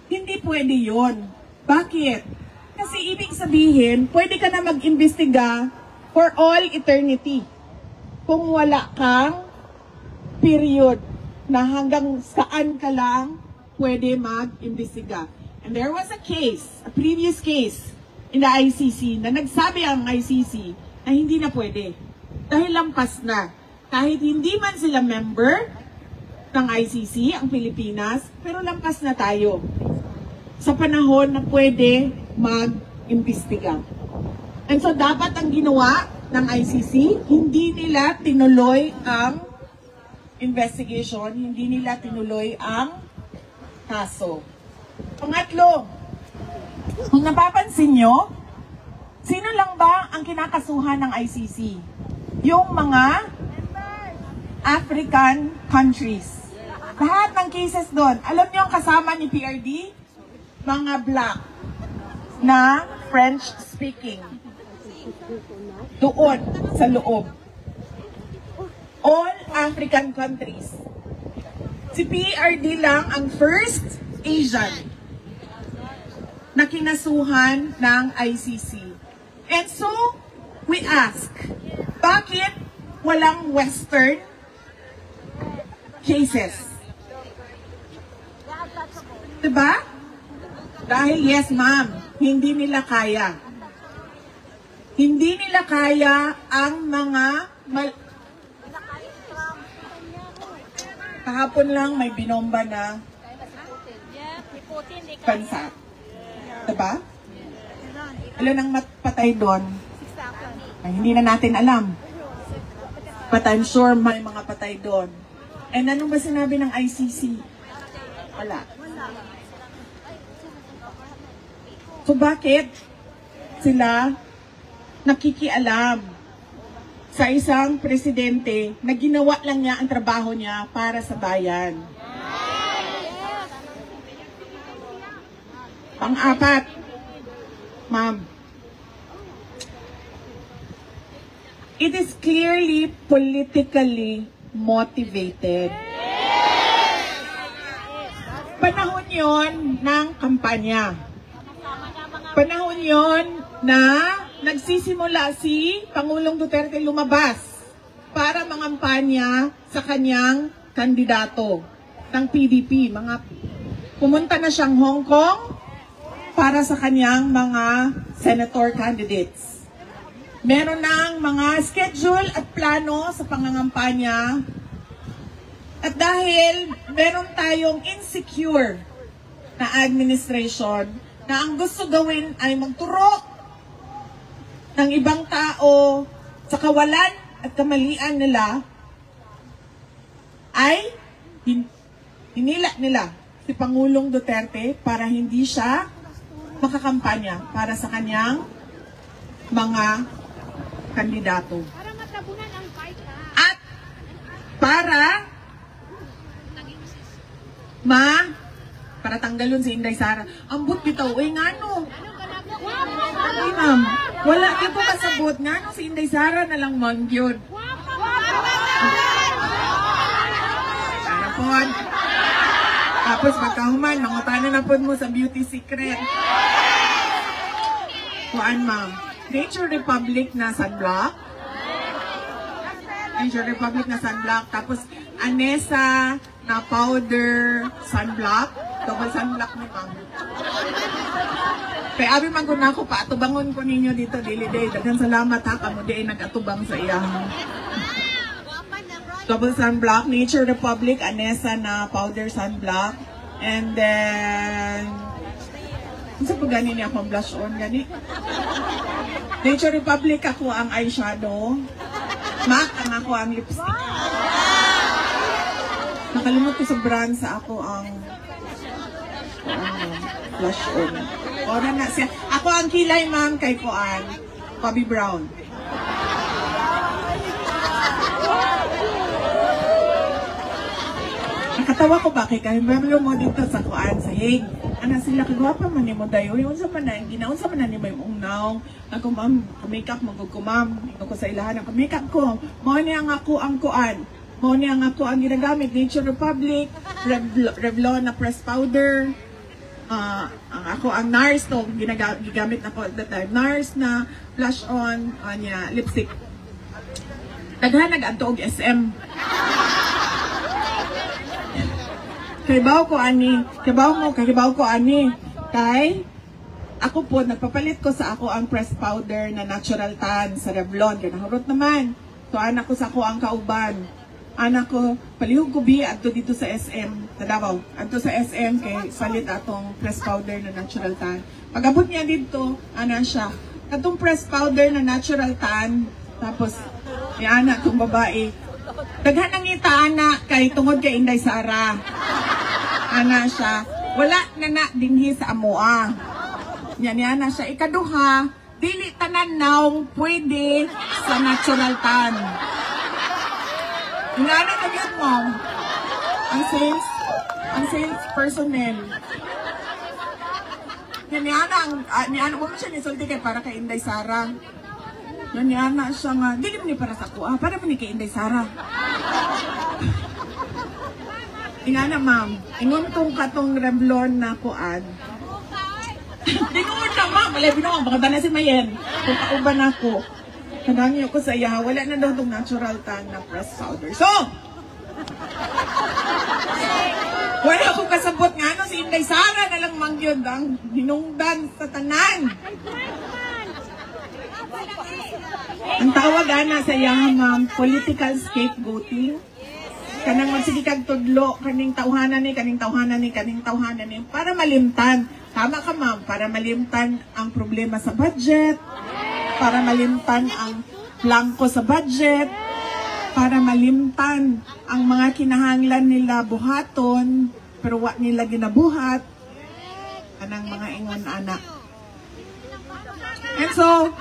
Speaker 1: Hindi pwede yon. Bakit? Kasi ibig sabihin, pwede ka na mag-imbestiga for all eternity. Kung wala kang period na hanggang saan ka lang pwede mag-imbestiga. And there was a case, a previous case in the ICC na nagsabi ang ICC na hindi na pwede. Dahil lampas na. Kahit hindi man sila member ng ICC, ang Pilipinas, pero lampas na tayo sa panahon na pwede mag-imbestiga. And so dapat ang ginawa ng ICC, hindi nila tinuloy ang investigation, hindi nila tinuloy ang kaso. Pangatlo, kung napapansin nyo, sino lang ba ang kinakasuhan ng ICC? Yung mga African countries. Lahat ng cases doon. Alam niyo ang kasama ni PRD? Mga black na French-speaking. Doon, sa loob. All African countries. Si PRD lang ang first Asian na kinasuhan ng ICC. And so, we ask, bakit walang Western cases? Diba? Dahil yes, ma'am, hindi nila kaya. Hindi nila kaya ang mga kahapon lang may binomba na bansa. Diba? Ilan ang patay doon? Ay, hindi na natin alam. But I'm sure may mga patay doon. And ano ba sinabi ng ICC? Wala. So bakit sila nakikialam sa isang presidente na ginawa lang niya ang trabaho niya para sa bayan? Pang-apat, ma'am, it is clearly politically motivated. Panahon yon ng kampanya. Panahon yon na nagsisimula si Pangulong Duterte lumabas para mangampanya sa kanyang kandidato ng PDP. Pumunta na siyang Hong Kong para sa kanyang mga senator candidates. Meron ng mga schedule at plano sa pangangampanya. At dahil meron tayong insecure na administration na ang gusto gawin ay magturo ng ibang tao sa kawalan at kamalian nila, ay hinila nila si Pangulong Duterte para hindi siya makakampanya para sa kanyang mga kandidato.
Speaker 2: Para matabunan ang fight ha.
Speaker 1: At para tanggalon si Inday Sara. Ambot bitaw, uy ngano. Ay ma'am, wala dito kasabot. Ngano si Inday Sara na lang man yun. Sana po. Tapos magkahuman, mangutanan na po mo sa beauty secret. Kuan ma'am, Nature Republic na sunblock. Nature Republic na sunblock. Tapos Anessa na powder sunblock. Double sunblock ni ma'am. Kaya abi man ko na ako, paatubangon ko ninyo dito, Daily Day. Daghang salamat ha, kamo di ay nag-atubang sa iya. Double sunblock, Nature Republic, Anessa na powder sunblock. And then, saan po gani niya akong blush on? Gani? Nature Republic, ako ang eyeshadow. MAC, ang ako ang lipstick. Nakalimot ko sa brand sa ako ang blush on. Ora na siya. Ako ang kilay, ma'am, kay Kuan. Bobby Brown. Nakatawa ko ba kay Kahimablo mo dito sa Kuan, sa Hague. Ana sila, kagwapa man ni mo dayo. Yung sa manan, ginaunsa man na ni mo yung ungnaw. Ako, ma'am, make-up mo ko, ma'am. Ito ko sa ilahan. Ako, make-up ko. Mo niya nga ako ang Kuan. Mo niya nga ako ang ginagamit. Nature Republic, Revlon na press powder. Ako ang NARS to, gigamit na po at the time. NARS na blush on, lipstick. Daghan nag-adto og SM. Kaybaw ko ani. Kay ako po nagpapalit ko sa ako ang press powder na natural tan sa Revlon. Kaya nahurot naman. So anak ko sa ako ang kauban. Anak ko, palihog ko biya ato dito sa SM, sa Davao. Ato sa SM kay palit atong press powder na natural tan. Pag-abot niya dito, ana siya. Atong press powder na natural tan, tapos yan anak kong babae. Daghan ang ngita anak kay tungod kay Inday Sara. Ana siya. Wala na dinhi sa amoa. Yan na siya. Ikaduha, dili tanan naong pwede sa natural tan. Ingana na yun mo. Ang sales personnel. Yan mo siya nisulti kay para kay Inday Sara. Yan siya nga. Dili mo ni para sa kuha. Para mo ni kay Inday Sara. Ingana ma'am. Inguntong katong Revlon na kuan. Dinungon na ma'am. Malay binungon. Baka na si Mayen. Kung kauban ako. Kanangyo ko sa iya, wala na daw itong natural tan na press powder. So, wala akong kasabot nga no, si Inday Sara na lang mangyod ang hinungdan sa tanan. Ang tawag ana sa iya, ma'am, political scapegoating. Kanang magsigikag tudlo, kaning tawhanan ni, para malimtan. Tama ka ma'am, para malimtan ang problema sa budget, para malimtan ang plangko sa budget para malimtan ang mga kinahanglan nila buhaton pero wa nila ginabuhat kanang mga ingon anak. And so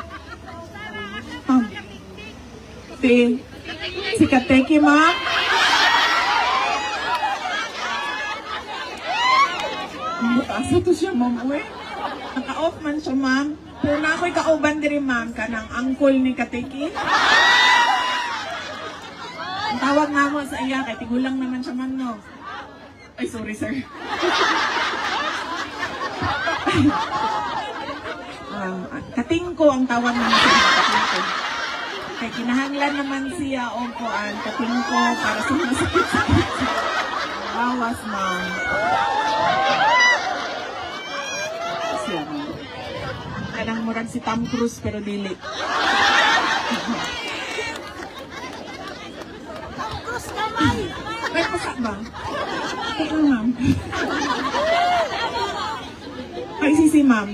Speaker 1: si Kateki ma'am asa to siya ma'am naka-off man siya ma'am pero na ako'y kauban diri ma'am kanang uncle ni Kateki. Ang tawag nga mo sa iya kay tigulang naman siya man no. Ay sorry sir. Katingko ang tawag naman sa katingko. Kay kinahanglan naman siya o kuan katingko para sa mga sakit-sakit. Bawas ma'am. Siya ma'am. Kanang murag si Tom Cruise pero dili. May pasa ba? Ito ma'am. Ay sisi ma'am.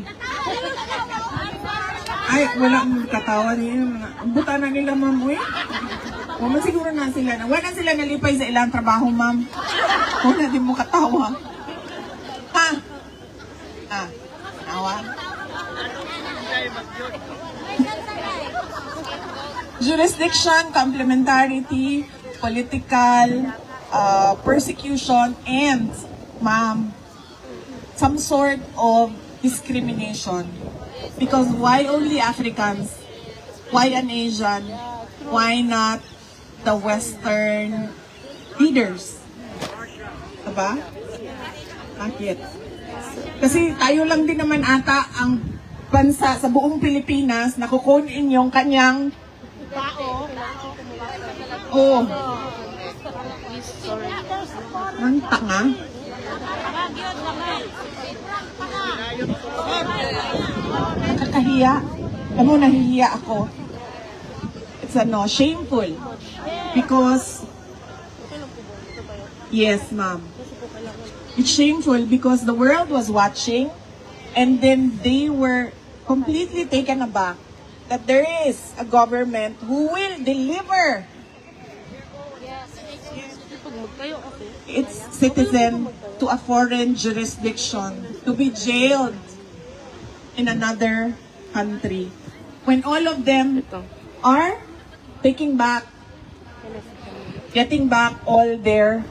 Speaker 1: Ay, wala mong katawa niya. Buta na nila, ma'am, Waman siguro na sila na. Wala sila nalipay sa ilang trabaho, ma'am. Wala din mo katawa. Ha? Ha? Katawa? Jurisdiction, complementarity, political, persecution, and, ma'am, some sort of discrimination. Because why only Africans? Why an Asian? Why not the Western leaders? Diba? Bakit? Kasi tayo lang din naman ata ang bansa sa buong Pilipinas na kukunin yung kanyang ang tanga. Nakakahiya. Alam mo, nahihiya ako. It's shameful. Because, yes, ma'am. It's shameful because the world was watching and then they were completely taken aback that there is a government who will deliver its citizen to a foreign jurisdiction to be jailed in another country when all of them are getting back all their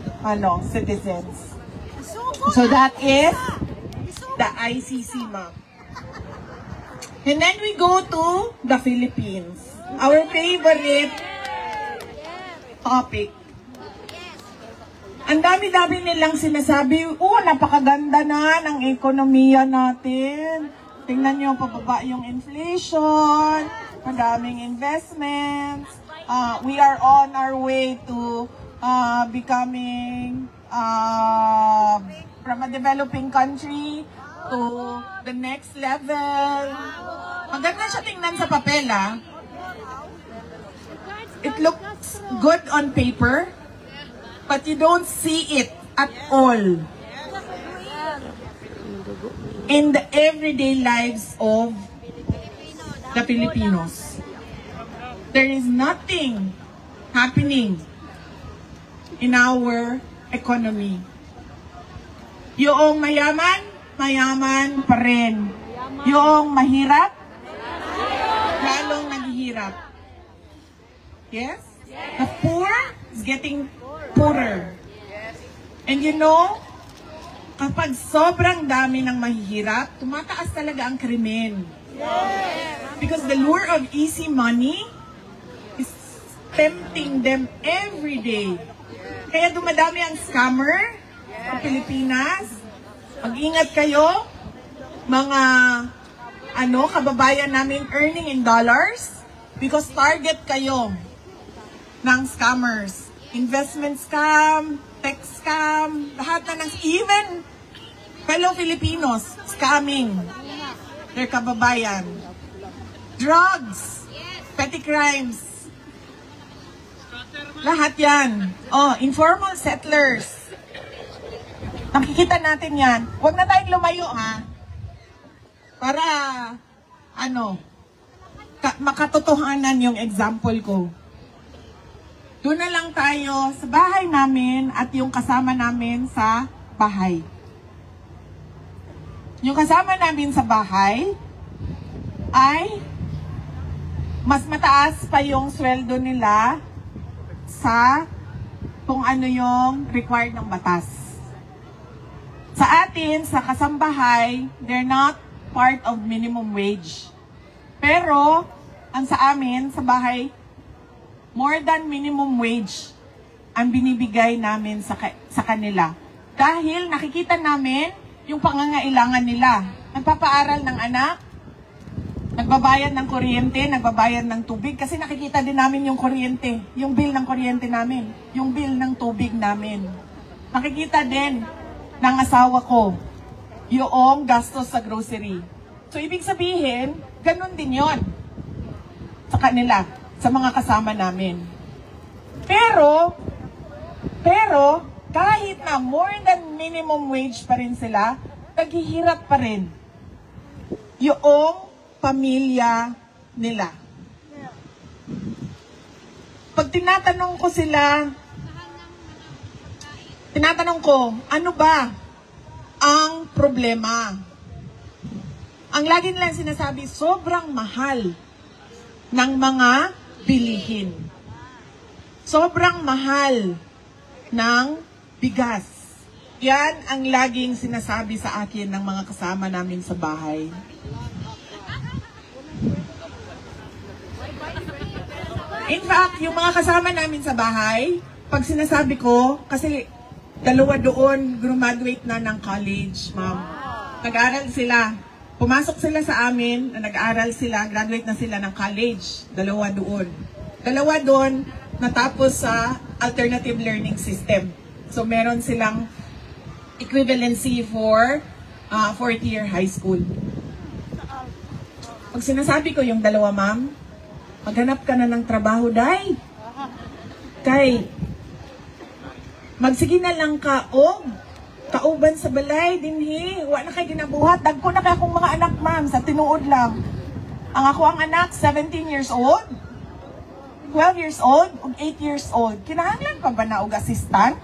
Speaker 1: citizens. So that is the ICC map. And then we go to the Philippines, our favorite topic. Ang dami-dami nilang sinasabi, napakaganda na ng ekonomiya natin. Tingnan nyo, pababa yung inflation, madaming investments. We are on our way to becoming from a developing country to the next level. Maganda siya tingnan sa papel, It looks good on paper, but you don't see it at all in the everyday lives of the Filipinos. There is nothing happening in our economy. Yung mayaman, mayaman pa rin. Yung mahirap, lalong naghihirap. Yes? The poor is getting poorer. And you know, kapag sobrang dami ng mahihirap, tumataas talaga ang krimen. Because the lure of easy money is tempting them every day. Kaya dumadami ang scammer sa Pilipinas. Mag-ingat kayo, mga kababayan namin earning in dollars, because target kayo ng scammers. Investment scam, tech scam, lahat na ng even fellow Filipinos scamming their kababayan. Drugs, petty crimes, lahat yan. Informal settlers. Nakikita natin yan. Huwag na tayong lumayo, ha? Para, makatotohanan yung example ko. Doon na lang tayo sa bahay namin at yung kasama namin sa bahay. Yung kasama namin sa bahay ay mas mataas pa yung sweldo nila sa kung ano yung required ng batas. Sa atin, sa kasambahay, they're not part of minimum wage. Pero, ang sa amin, sa bahay, more than minimum wage ang binibigay namin sa kanila. Dahil nakikita namin yung pangangailangan nila. Nagpapaaral ng anak, nagbabayad ng kuryente, nagbabayad ng tubig, kasi nakikita din namin yung kuryente, yung bill ng kuryente namin, yung bill ng tubig namin. Nakikita din ng asawa ko yung gastos sa grocery. So, ibig sabihin, ganun din yon sa kanila, sa mga kasama namin. Pero, kahit na more than minimum wage pa rin sila, naghihirap pa rin yung pamilya nila. Pag tinatanong ko, ano ba ang problema? Ang lagi nilang sinasabi, sobrang mahal ng mga bilihin. Sobrang mahal ng bigas. Yan ang laging sinasabi sa akin ng mga kasama namin sa bahay. In fact, yung mga kasama namin sa bahay, pag sinasabi ko, kasi dalawa doon, graduate na ng college, ma'am. Nag-aaral sila. Pumasok sila sa amin, nag-aaral sila, graduate na sila ng college. Dalawa doon. Dalawa doon, natapos sa alternative learning system. So, meron silang equivalency for fourth year high school. Pag sinasabi ko yung dalawa, ma'am, maghanap ka na ng trabaho, day. Kay, magsige na lang ka, kauban sa balay, dinhi, wa na kay ginabuhat. Dagko na kay akong mga anak, ma'am, sa tinuod lang. Ang ako ang anak, 17 years old, 12 years old, ug 8 years old. Kinahanglan pa ba na og assistant?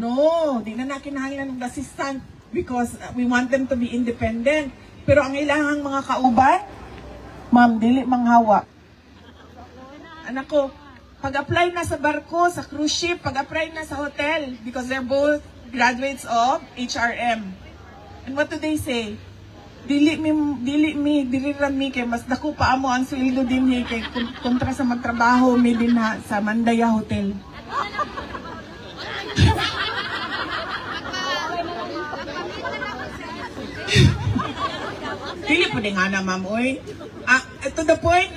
Speaker 1: No, di na kinahanglan og assistant because we want them to be independent. Pero ang ilangang mga kauban, ma'am, dili manghawa. Anak ko, pag-apply na sa barko, sa cruise ship, pag-apply na sa hotel, because they're both graduates of HRM. And what do they say? Dili rami kay mas dako pa amo ang sweldo din kay kontra sa magtrabaho mi din sa Mandaya Hotel. Dili po din nga na, ma'am, oy. To the point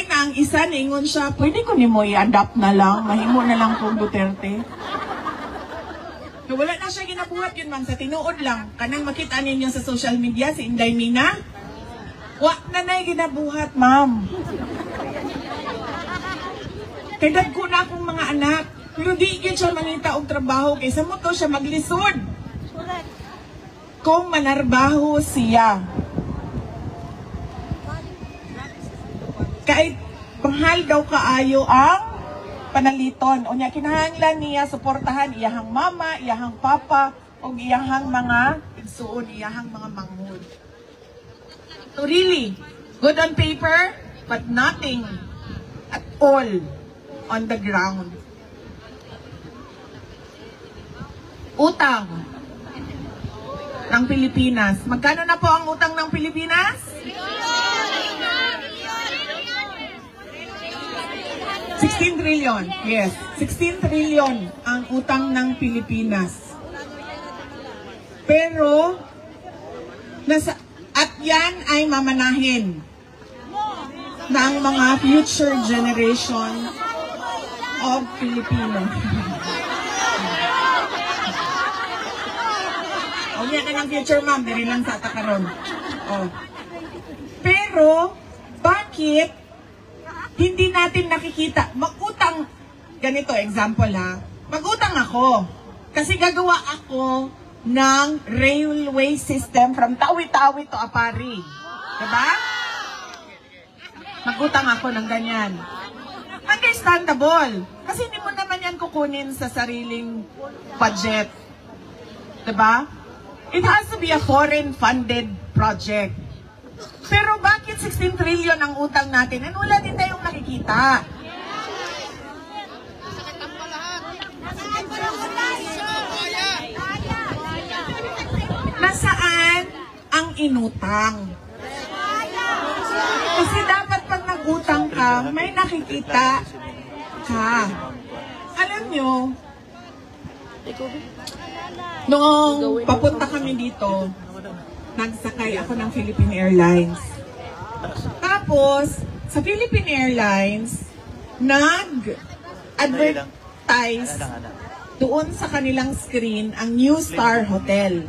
Speaker 1: na ang isa ningon siya, pwede ko nimo i-adapt na lang, mahimo na lang kung Duterte. So, wala na siya ginabuhat yun, ma'am, sa tinuod lang. Kanang makita ninyo sa social media, si Inday Mina, wa na na'y ginabuhat, ma'am. Kaya dagko na akong mga anak, pero di yun siya manita og trabaho, kaysa mo to siya maglisod. Kung manarbaho siya. Kahit panghal daw kaayo ang panaliton. O niya, kinahanglan niya suportahan iyahang mama, iyahang papa, o iyahang mga igsuon, iyahang mga manghod. So really, good on paper, but nothing at all on the ground. Utang ng Pilipinas. Magkano na po ang utang ng Pilipinas? 16 trillion. Yes, 16 trillion ang utang ng Pilipinas. Pero, at yan ay mamanahin ng mga future generation of Filipino. O yan ka ng future, ma'am, diri lang sa takaron. Pero, bakit hindi natin nakikita? Mag-utang, ganito, example ha, mag-utang ako. Kasi gagawa ako ng railway system from Tawi-Tawi to Apari. Diba? Nagutang ako ng ganyan. Understandable. Kasi hindi mo naman yan kukunin sa sariling budget. Diba? It has to be a foreign-funded project. Pero bakit 16 trillion ang utang natin? And wala din tayong nakikita. Nasaan ang inutang? Kasi dapat pag nag-utang ka, may nakikita ka. Alam nyo, noong papunta kami dito, nagsakay ako ng Philippine Airlines. Tapos, sa Philippine Airlines, nag-advertise doon sa kanilang screen ang New Star Hotel.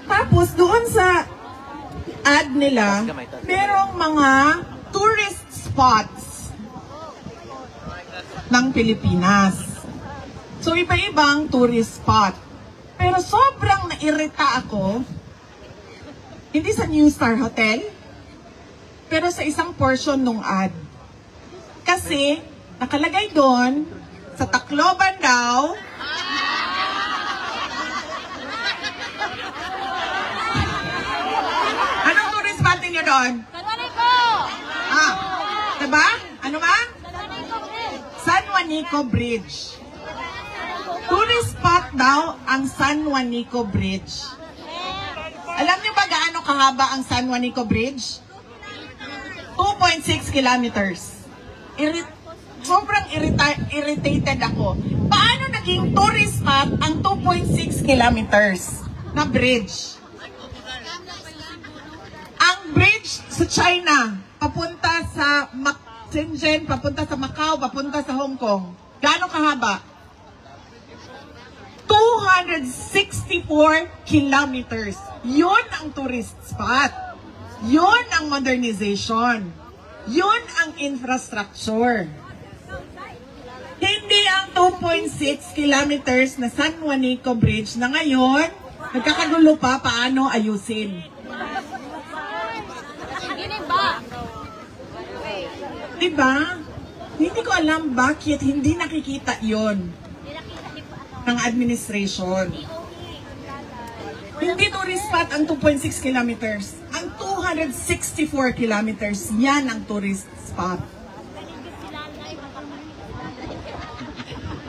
Speaker 1: Tapos, doon sa ad nila, merong mga tourist spots ng Pilipinas. So, iba-ibang tourist spot. Pero sobrang nairita ako, hindi sa New Star Hotel, pero sa isang portion ng ad. Kasi, nakalagay doon, sa Tacloban daw, anong tourist spot niyo doon?
Speaker 2: San Juanico!
Speaker 1: Diba? Ano ba?
Speaker 2: San Juanico Bridge.
Speaker 1: San Juanico Bridge. Tourist spot daw ang San Juanico Bridge. Alam niyo ba gaano kahaba ang San Juanico Bridge? 2.6 kilometers. Sobrang irritated ako. Paano naging tourist spot ang 2.6 kilometers na bridge? Ang bridge sa China, papunta sa Shenzhen, papunta sa Macau, papunta sa Hong Kong. Gaano kahaba? 264 kilometers. Yun ang tourist spot. Yun ang modernization. Yun ang infrastructure. Hindi ang 2.6 kilometers na San Juanico Bridge na ngayon, nagkakagulo pa paano ayusin. Diba? Hindi ko alam bakit hindi nakikita yon ng administration. Hindi tourist spot ang 2.6 kilometers. Ang 264 kilometers, yan ang tourist spot.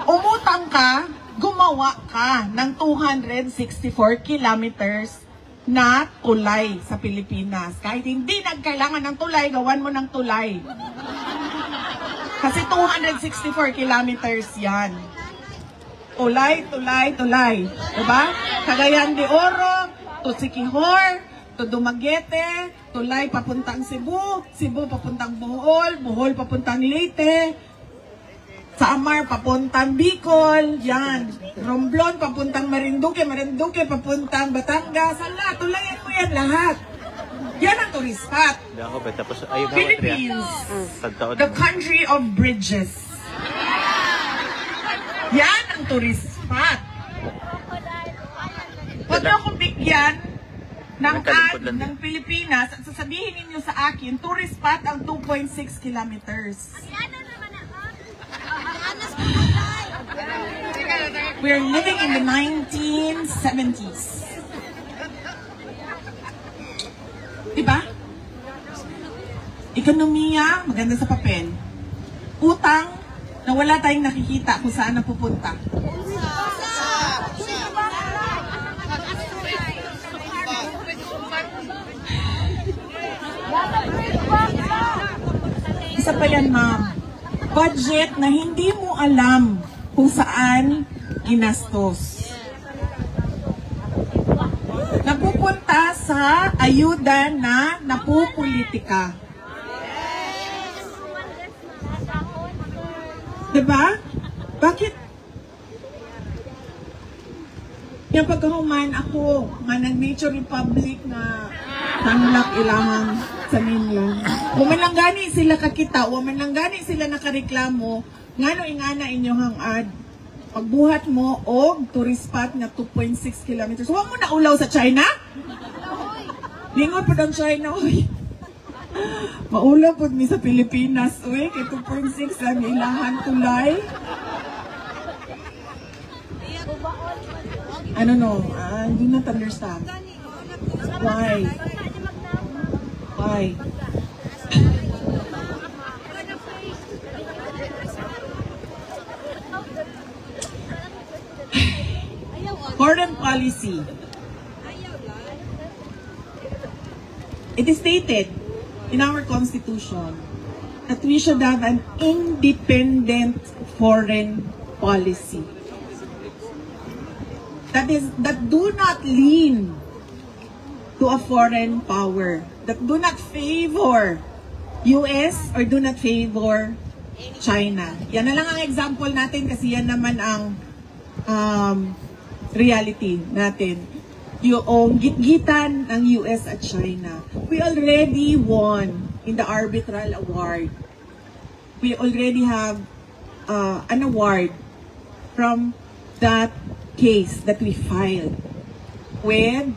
Speaker 1: Umutang ka, gumawa ka ng 264 kilometers na tulay sa Pilipinas. Kahit hindi nagkailangan ng tulay, gawan mo ng tulay. Kasi 264 kilometers yan. Tulay, tulay, tulay. Diba? Cagayan de Oro, to Siquijor, to Dumaguete, tulay papuntang Cebu, Cebu papuntang Bohol, Bohol papuntang Leyte, sa Amar papuntang Bicol, yan. Romblon papuntang Marinduque, Marinduque papuntang Batangas. Hala, tulayan mo yan lahat. Yan ang tourist spot. Philippines, the country of bridges. Yan ang tourist spot. Huwag niyo akong bigyan ng ad ng Pilipinas at sasabihin ninyo sa akin, tourist spot ang 2.6 kilometers. We're living in the 1970s. Diba? Ekonomiya, maganda sa papel. Utang, na wala tayong nakikita kung saan napupunta. Isa pa yan, ma'am. Budget na hindi mo alam kung saan ginastos. Napupunta sa ayuda na napupolitika. Diba? Bakit? Yung pagkahuman ako, nga nag-Nature Republic na tanglak ilahang sa mainland. Waman lang gani sila kakita, waman lang gani sila nakareklamo, ngano ingana inyohang ad. Pagbuhat mo og tourist spot na 2.6 kilometers. Huwag mo na ulaw sa China? Lingon pa daw China, oy. Maula po mi sa Pilipinas, uy, kay 2.6 ang ilahan tulay. I don't know, I do not understand. Why? Why? Foreign policy. It is stated in our constitution that we should have an independent foreign policy. That do not lean to a foreign power, that do not favor US or do not favor China. Yan na lang ang example natin kasi yan naman ang reality natin. Yung gitgitan ng US at China. We already won in the arbitral award. We already have an award from that case that we filed with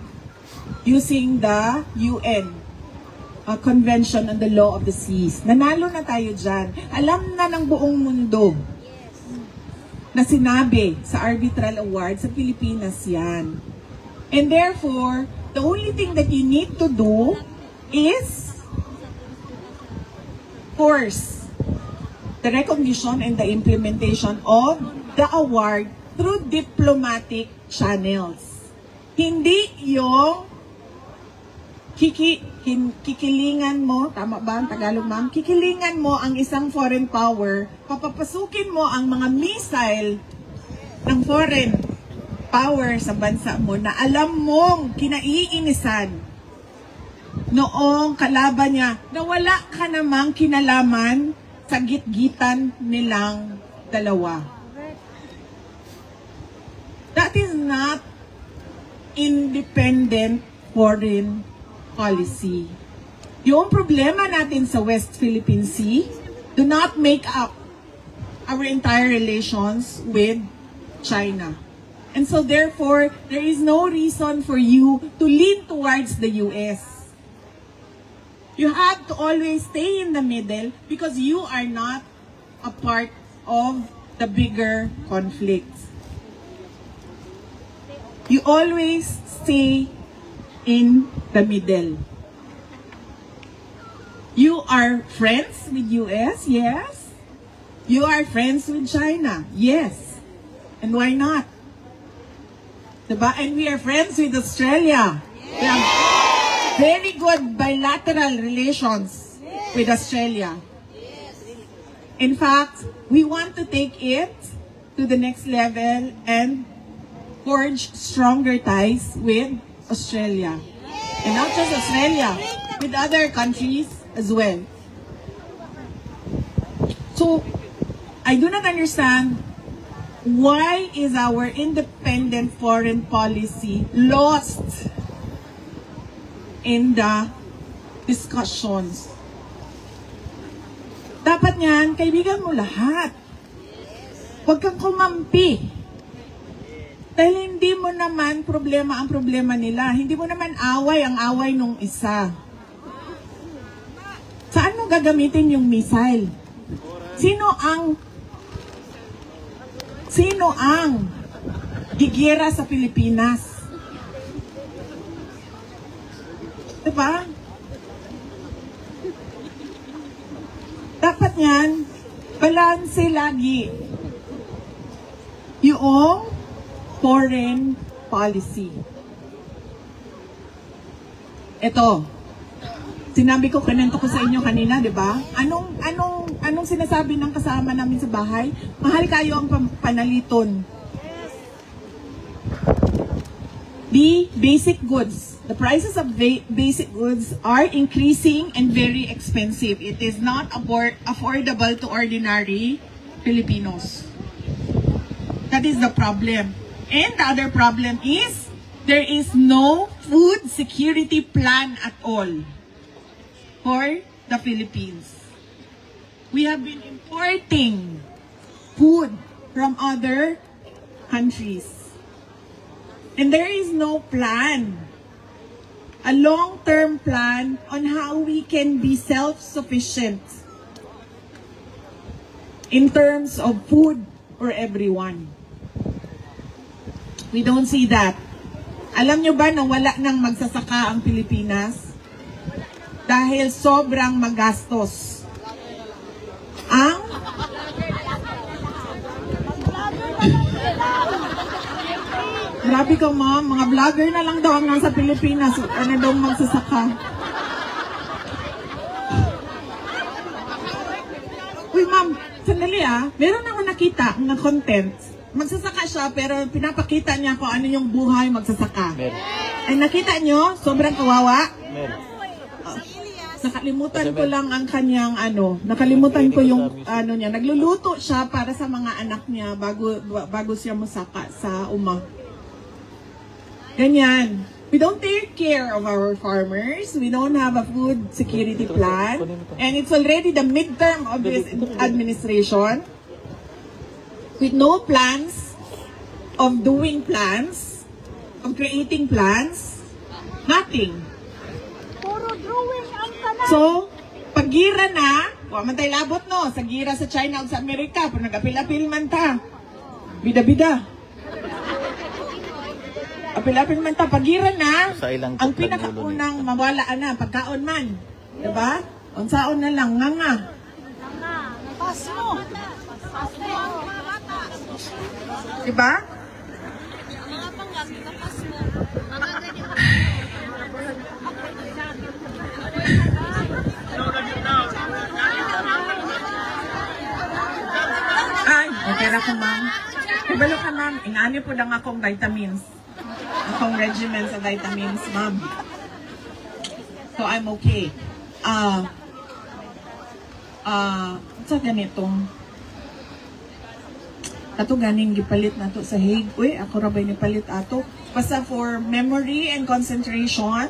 Speaker 1: using the UN Convention on the Law of the Seas. Nanalo na tayo dyan. Alam na ng buong mundo na sinabi sa arbitral award sa Pilipinas yan. And therefore, the only thing that you need to do is force the recognition and the implementation of the award through diplomatic channels. Hindi yung kikilingan mo, tama ba ang Tagalog ma'am? Kikilingan mo ang isang foreign power, papapasukin mo ang mga missile ng foreign power sa bansa mo na alam mong kinaiinisan noong kalaban niya na wala ka namang kinalaman sa gitgitan nilang dalawa. That is not independent foreign policy. Yung problema natin sa West Philippine Sea do not make up our entire relations with China. And so therefore, there is no reason for you to lean towards the US. You have to always stay in the middle because you are not a part of the bigger conflicts. You always stay in the middle. You are friends with US? Yes. You are friends with China? Yes. And why not? Diba? And we are friends with Australia. Yes. We have very good bilateral relations with Australia. Yes. In fact, we want to take it to the next level and forge stronger ties with Australia. Yes. And not just Australia, with other countries as well. So, I do not understand why is our independent foreign policy lost in the discussions? Dapat niyan, kaibigan mo lahat. Huwag kang kumampi. Dahil hindi mo naman problema ang problema nila. Hindi mo naman away ang away nung isa. Saan mo gagamitin yung missile? Sino ang gigera sa Pilipinas? Diba? Dapat yan, balanse lagi yung foreign policy. Ito, sinabi ko, kanento ko sa inyo kanina, di ba? Anong sinasabi ng kasama namin sa bahay? Mahal kayo ang panaliton. The basic goods, the prices of basic goods are increasing and very expensive. It is not affordable to ordinary Filipinos. That is the problem. And the other problem is, there is no food security plan at all for the Philippines. We have been importing food from other countries. And there is no plan a long-term plan on how we can be self-sufficient in terms of food for everyone. We don't see that. Alam nyo ba na wala nang magsasaka ang Pilipinas? Dahil sobrang magastos. Grabe ka, ma'am. Mga vlogger na lang daw ang nasa Pilipinas. Ano daw magsasaka? Uy, ma'am. Sandali meron ako nakita na content. Magsasaka siya pero pinapakita niya kung ano yung buhay magsasaka. Ay nakita nyo? Sobrang kawawa. Nakalimutan ko lang ang kanyang nakalimutan ko yung niya. Nagluluto siya para sa mga anak niya bago siya masaka sa uma. Ganyan. We don't take care of our farmers. We don't have a food security plan. And it's already the midterm of this administration. With no plans of doing plans, of creating plans, nothing.
Speaker 2: Puro drawing ang tanan.
Speaker 1: So, pag gira na, man tayo labot no, sa gira sa China o sa Amerika, pag nag-apil-apil man ta, bida-bida. Apil-apil man ta, pag gira na, ang pinakaunang mawala na, pagkaon man. Diba? Unsaon na lang, nga.
Speaker 2: Pas mo.
Speaker 1: Diba? Ay, okay ra ko, ma'am. Ibalo ka, ma'am. Ingani po lang akong vitamins. Akong regimen sa vitamins, ma'am. So, I'm okay. Sa ganitong ato ganing gipalit nato sa Hague. Uy, ako ra ba ni palit ato? Basta for memory and concentration,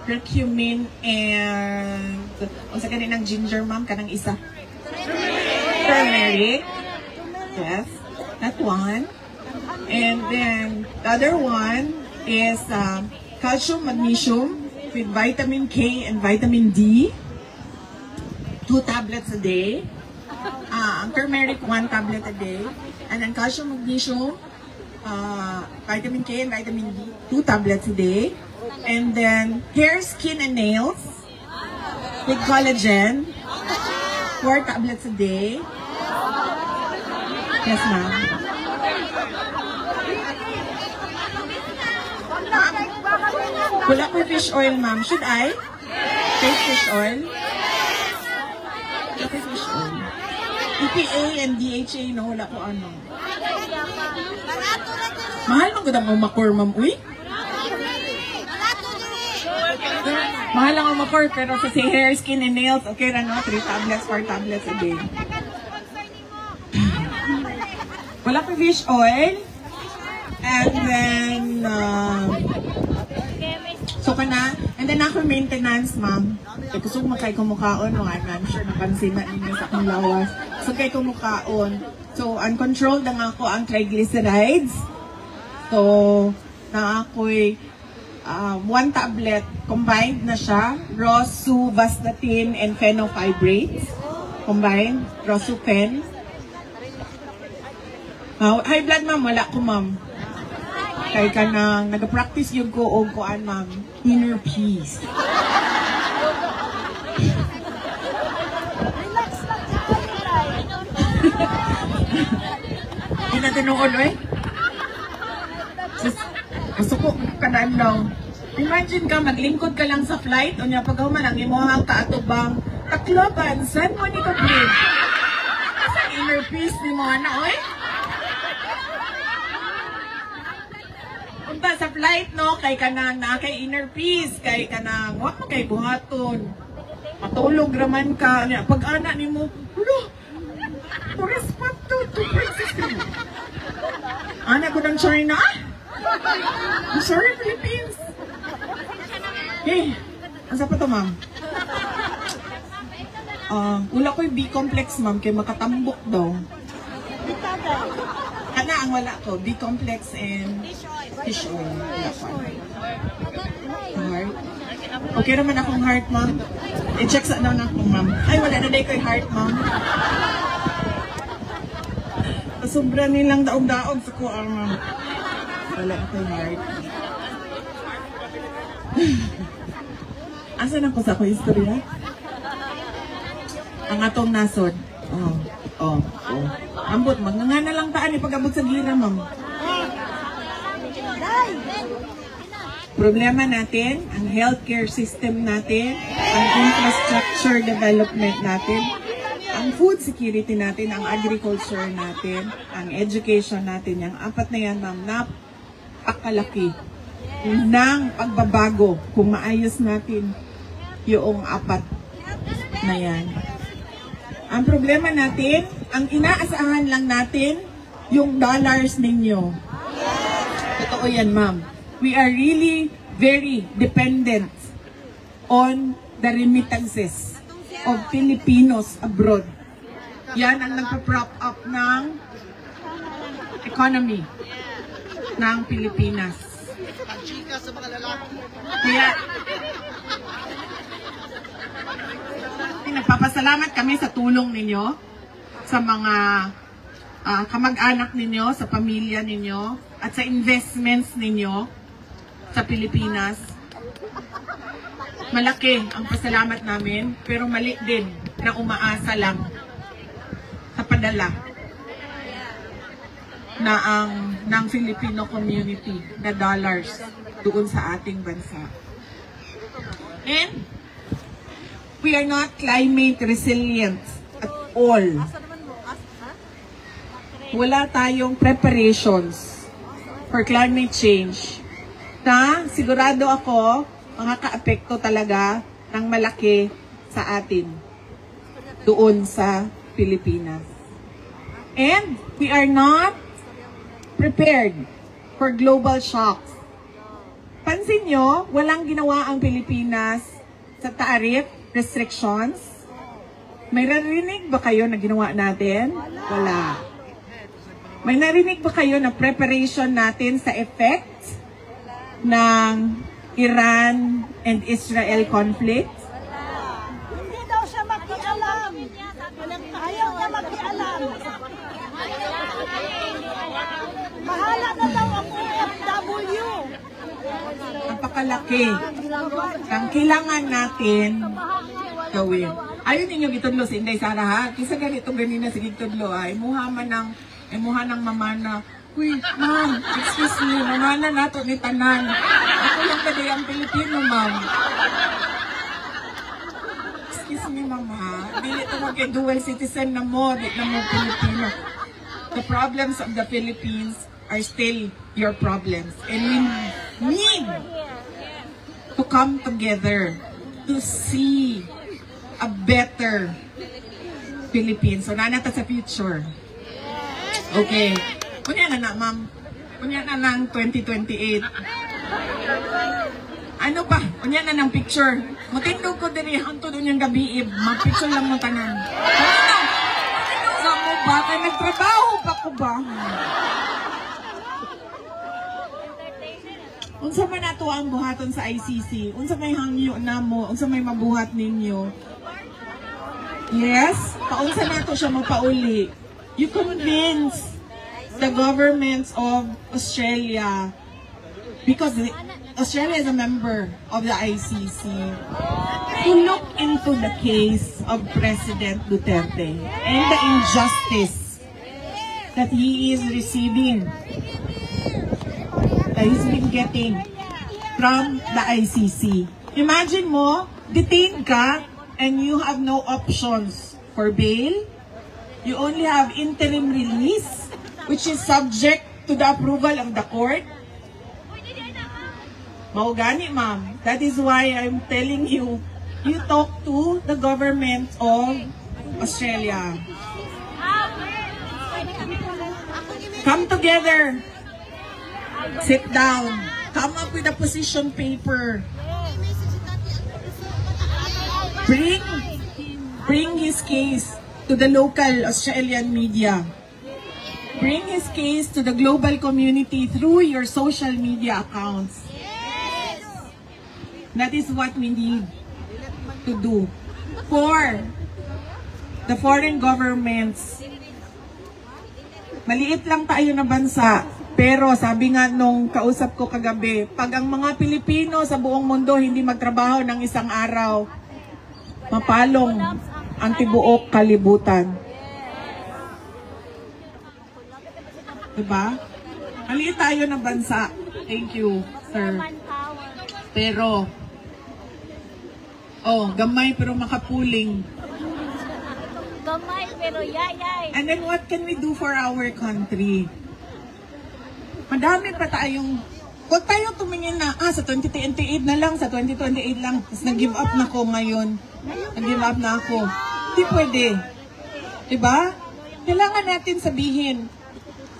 Speaker 1: curcumin and unsa ganing ng ginger, ma'am, kanang isa. Turmeric. Yes, that one. And then the other one is calcium, magnesium with vitamin K and vitamin D. 2 tablets a day. Ang turmeric, 1 tablet a day. And then calcium, magnesium, vitamin K and vitamin D, 2 tablets a day. And then hair, skin, and nails with collagen, 4 tablets a day. Yes, ma'am. Wala ko fish oil, ma'am. Should I? Take fish oil? Wala ko fish oil. EPA and DHA, no? Wala ko ano. Mahal mo gudang umakor, ma'am. Uy? Mahal lang umakor, pero sa hair, skin, and nails, okay na, no? 3 tablets, 4 tablets a day. Wala ko fish oil. And then, so ka na. And then ako maintenance, ma'am. Gusto ko makay kumukaon, I'm sure napansin na ninyo sa akong lawas. So kay kumukaon. So, uncontrolled lang ako ang triglycerides. So, na ako'y 1 tablet, combined na siya. Rosuvastatin and fenofibrates. Combined. Rosufen. High blood, ma'am. Wala ko, ma'am. Kaya ka nang nag-practice yung ko o kuan, ma'am. Inner peace. Hindi na tinuod, eh. Gusto ko kanaan daw. Imagine ka, maglingkod ka lang sa flight, o niya pagkaman ang imuhang kaatubang Tacloban, San Juanico Bridge. Sa inner peace ni mo, oy? Punta sa flight, no? Kay ka nang kay inner peace, kay ka nang, wag mo kay buhaton. Matulog raman ka. Pag-ana ni mo, to respect to Princess. Ana ko ng China? I'm sorry, Philippines. Hey, asa pa to, ma'am? Wala ko yung B-complex, ma'am, kay makatambok daw. Ana ang wala ko, B-complex and fish oil. Wala ko. Heart. Okay naman akong heart, ma'am. I-check sa ano na akong, ma'am. Ay, wala na day ko yung heart, ma'am. Sobra nilang daog-daog sa ko, ma'am. Wala ako yung heart. Asan ako sa ko istorya? Ang atong nasod. Oh. Ambot, nga na lang taan ipag-abot sa gira, ma'am. Problema natin, ang healthcare system natin, ang infrastructure development natin, ang food security natin, ang agriculture natin, ang education natin, yung apat na yan, ma'am, napakalaki ng pagbabago kung maayos natin yung apat na yan. Ang problema natin, ang inaasahan lang natin, yung dollars ninyo. Totoo yan, ma'am. We are really very dependent on the remittances of Filipinos abroad. Yan ang nagpa-prop up ng economy ng Pilipinas. Kaya, nagpapasalamat kami sa tulong ninyo, sa mga kamag-anak ninyo, sa pamilya ninyo, at sa investments ninyo sa Pilipinas. Malaki ang pasalamat namin, pero mali din na umaasa lang sa padala na ng Filipino community na dollars doon sa ating bansa. And we are not climate resilient at all. Wala tayong preparations for climate change na sigurado ako makaka-apekto talaga ng malaki sa atin doon sa Pilipinas. And we are not prepared for global shocks. Pansin nyo, walang ginawa ang Pilipinas sa tariff restrictions. May narinig ba kayo na ginawa natin? Wala. May narinig ba kayo na preparation natin sa effect ng Iran and Israel conflict?
Speaker 2: Hindi daw siya makialam. Ayaw niya makialam. Bahala na daw ang OFW.
Speaker 1: Napakalaki ang kailangan natin gawin. Ayun ninyo gitudlo si Inday Sara, ha? Kisa ganito ganina si gitudlo, ha? Imuha ng mamana. Uy, ma'am, excuse me, mamana nato ni tanan. Ako lang kaday ang Pilipino, ma'am. Excuse me, mama. Dili ito mag-dual citizen na mo, di na mo Pilipino. The problems of the Philippines are still your problems. And we need to come together to see a better Philippines. So, nanata sa future. Okay. Kunya na ma'am. Kunya na ng 2028. Ano pa? Kunya na ng picture. Matindog ko din yung doon yung gabi. Mag-picture lang mo tanan. Sa mo ba? Kaya nagtrabaho pa ko ba? Unsa man nato ang buhaton sa ICC? Unsa may hangyo na mo? Unsa may mabuhat ninyo? Yes? Paunsa nato siya mapauli? You convince the governments of Australia, because Australia is a member of the ICC, to look into the case of President Duterte and the injustice that he is receiving, that he's been getting from the ICC. Imagine mo, detained ka and you have no options for bail. You only have interim release, which is subject to the approval of the court. Maugani, ma'am. That is why I'm telling you, you talk to the government of Australia. Come together. Sit down. Come up with a position paper. Bring his case to the local Australian media. bring his case to the global community through your social media accounts. That is what we need to do for the foreign governments. Maliit lang tayo na bansa, pero sabi nga nung kausap ko kagabi, pag ang mga Pilipino sa buong mundo hindi magtrabaho ng isang araw, mapalong ang tibuok kalibutan. Diba? Maliit tayo na bansa. Thank you, sir. Pero, gamay pero makapuling.
Speaker 2: Gamay pero yayay.
Speaker 1: And then what can we do for our country? Madami pa tayong, huwag tayo tumingin na, sa 2028 na lang, sa 2028 lang, tapos nag-give up na ko ngayon. Nag-give up na ako. Hindi pwede. Diba? Kailangan natin sabihin,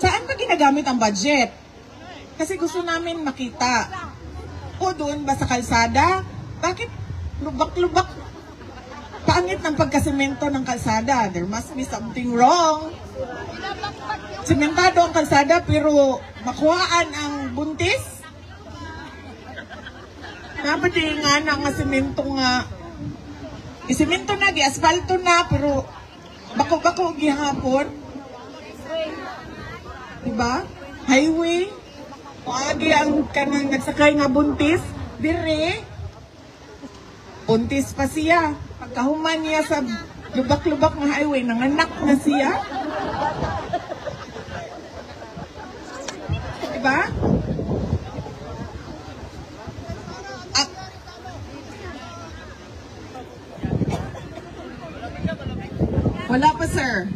Speaker 1: saan ba ginagamit ang budget? Kasi gusto namin makita. O doon ba sa kalsada? Bakit lubak-lubak? Pangit ng pagkasemento ng kalsada. There must be something wrong. Sementado ang kalsada pero makuhaan ang buntis. Dapat nga nga semento nga. Isemento na, gi-asfalto na, pero bako-bako gihapon. Diba? Highway. O agi ang kanang nagsakay nga buntis. Dire. Buntis pa siya. Pagkahuman niya sa lubak-lubak na highway, nanganak na siya. Diba? Wala pa, sir.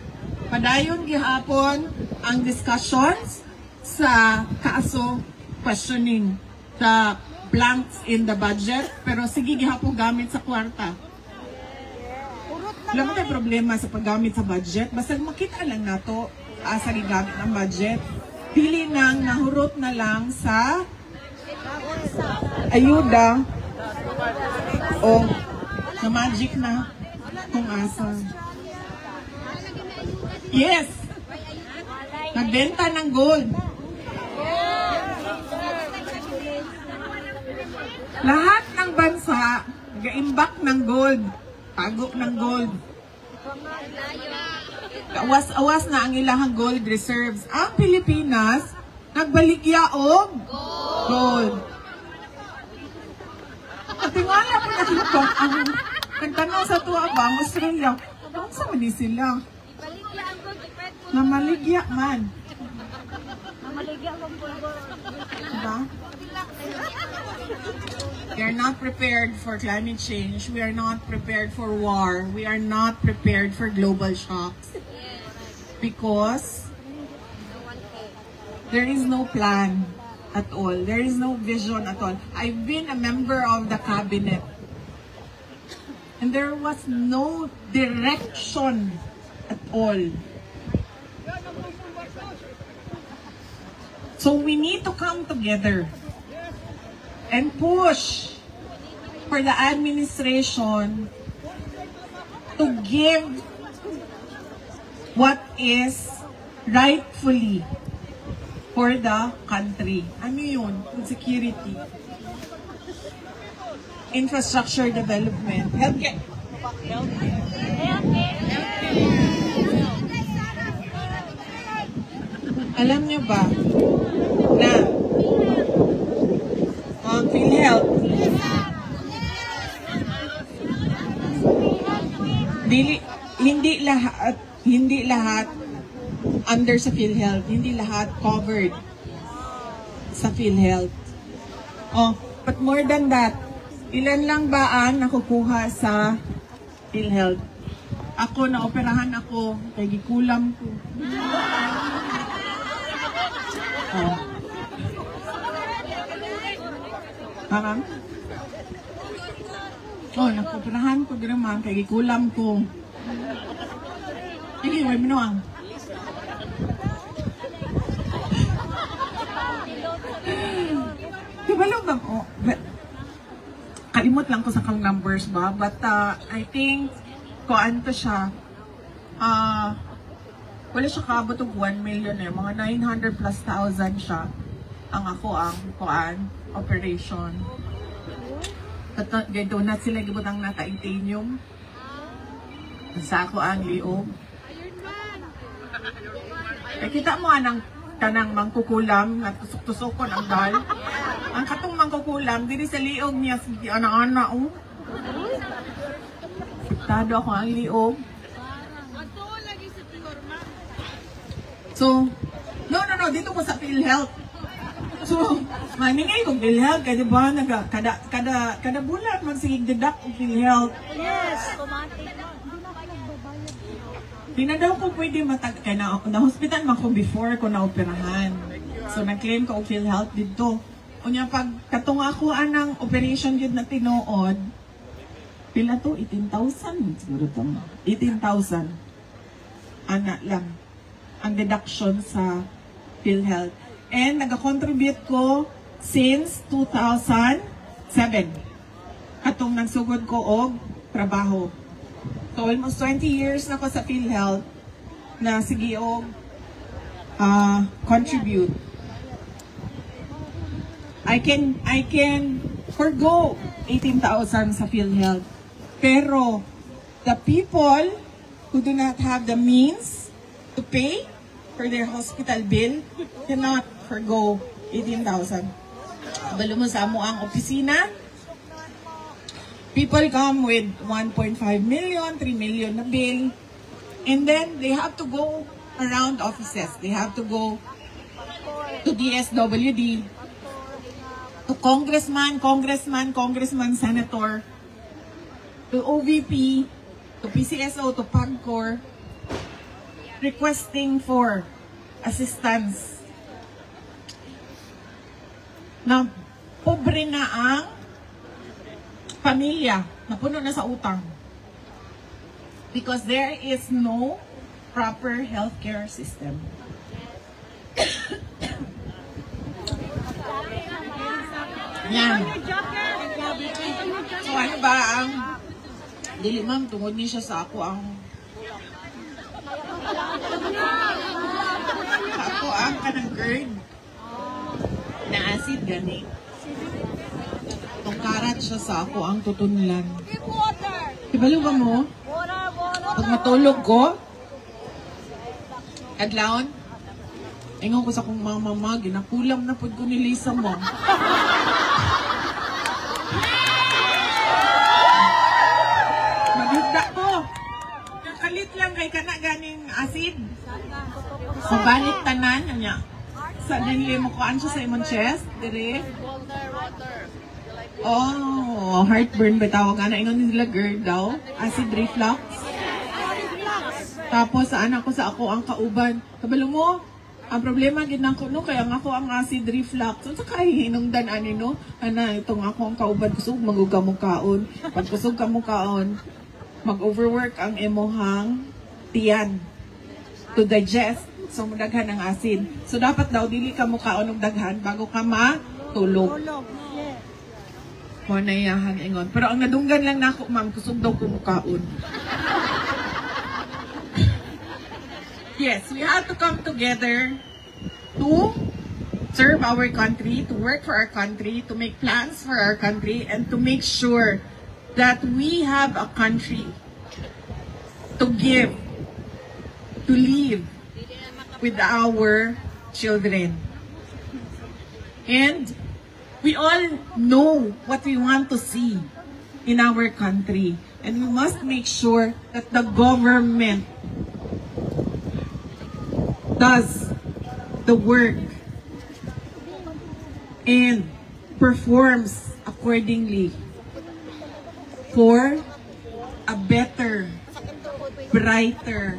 Speaker 1: Padayon gihapon ang discussions sa kaso questioning the blanks in the budget, pero sige gihapon gamit sa kwarta. Wala mo tayo problema sa paggamit sa budget, basta makita lang nato asa gigamit ang budget. Pili nang nahurot na lang sa ayuda o na magic na kung asa. Yes! Nagbenta ng gold. Lahat ng bansa nag-imbak ng gold. Tago ng gold. Awas-awas na ang ilahang gold reserves. Ang Pilipinas, nagbaligya og gold. Katingala po na sila ang nagtanaw sa tuwa ba, ang Australia. Ano sa mali sila? Namaligya man.
Speaker 2: Namaligya ang pulbo.
Speaker 1: Diba? We are not prepared for climate change. We are not prepared for war. We are not prepared for global shocks. Because there is no plan at all. There is no vision at all. I've been a member of the cabinet. And there was no direction at all. So we need to come together and push for the administration to give what is rightfully for the country. Ano yun? Food security, infrastructure development, healthcare. Alam nyo ba na ang PhilHealth hindi lahat under sa PhilHealth, hindi lahat covered sa PhilHealth. But more than that, ilan lang ba ang nakukuha sa PhilHealth? Ako, naoperahan ako, kay gikulam ko. Parang? Nakoperahan ko din naman, kay gikulam ko. Sige, may minuang. Diba lang kalimot lang ko sa kang numbers ba? But I think, kuan to siya, wala siya kaabot og 1 million eh. Mga 900 plus thousand siya. Ang ako ang kuan operation. Gado na sila gibutang na titanium. Sa ako ang liog. Eh, kita mo anang kanang mangkukulam nga tusok-tusokon ang dal. Ang katong mangkukulam diri sa liog niya si ana-ana oh. Tado ako ang liog. So, no, dito ko sa PhilHealth. So, maningay kong PhilHealth, kaya diba, kada bulan magsigig-deduct kong PhilHealth.
Speaker 2: Yes, automatic na.
Speaker 1: Di na daw ko pwede kaya na-hospital man ko before ko na-operahan. So, nag-claim ko og PhilHealth dito. Unya, pag katong ako anang operation yun na tinuod, pila to? 18,000 siguro to. 18,000. Ana lang ang deduction sa PhilHealth. And nag-contribute ko since 2007. Atong nagsugod ko og trabaho. So almost 20 years na ko sa PhilHealth na sige og contribute. I can forgo 18,000 sa PhilHealth. Pero the people who do not have the means to pay for their hospital bill cannot forgo 18,000. Balo mo sa amo ang opisina. People come with 1.5 million, 3 million na bill. And then they have to go around offices. They have to go to DSWD, to congressman, senator, to OVP, to PCSO, to PAGCOR, requesting for assistance. Na pobre na ang pamilya, napuno na sa utang. Because there is no proper healthcare system. Yan. So ano ba ang dili ma'am, tungod niya siya sa ako ang kanang GERD na acid gani. Itong karat siya sa ako ang tutunlan. Ibalo ba mo? Pag matulog ko, adlaon, ingon ko sa kong mama, ginakulam na po ko ni Lisa mo. Maghigda ko. Kalit lang kay kana ganing acid. So, balik tanan, niya. Sa nanili mo ko, ano siya sa imong chest? Dire? Oh, heartburn ba tawag? Ano, ingon nila GERD daw? Acid reflux? Tapos, saan ako sa ako ang kauban? Kabalo mo, ang problema, ginang ko, no? Kaya nga ako ang acid reflux. So, saka hinungdan, no? Ana, itong ako ang kauban, kusog, maguga mo kaon. Pag kusog ka mo kaon, mag-overwork ang emuhang tiyan to digest. So, daghan ang acid. So, dapat daw, dili ka mukaon ng daghan bago ka matulog. Muna yahan ingon. Pero ang nadunggan lang na ako, ma'am, kusog daw ko mukaon. Yes, we have to come together to serve our country, to work for our country, to make plans for our country, and to make sure that we have a country to give, to live with our children. And we all know what we want to see in our country. And we must make sure that the government does the work and performs accordingly for a better, brighter,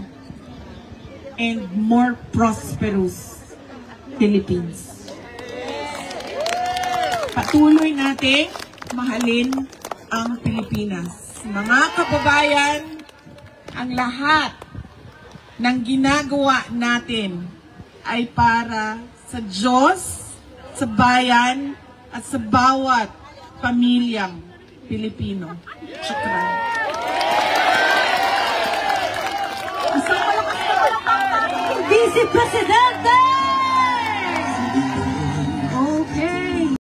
Speaker 1: and more prosperous Philippines. Patuloy nating mahalin ang Pilipinas. Mga kababayan, ang lahat ng ginagawa natin ay para sa Diyos, sa bayan, at sa bawat pamilyang Pilipino. Shukran.
Speaker 4: si Presidente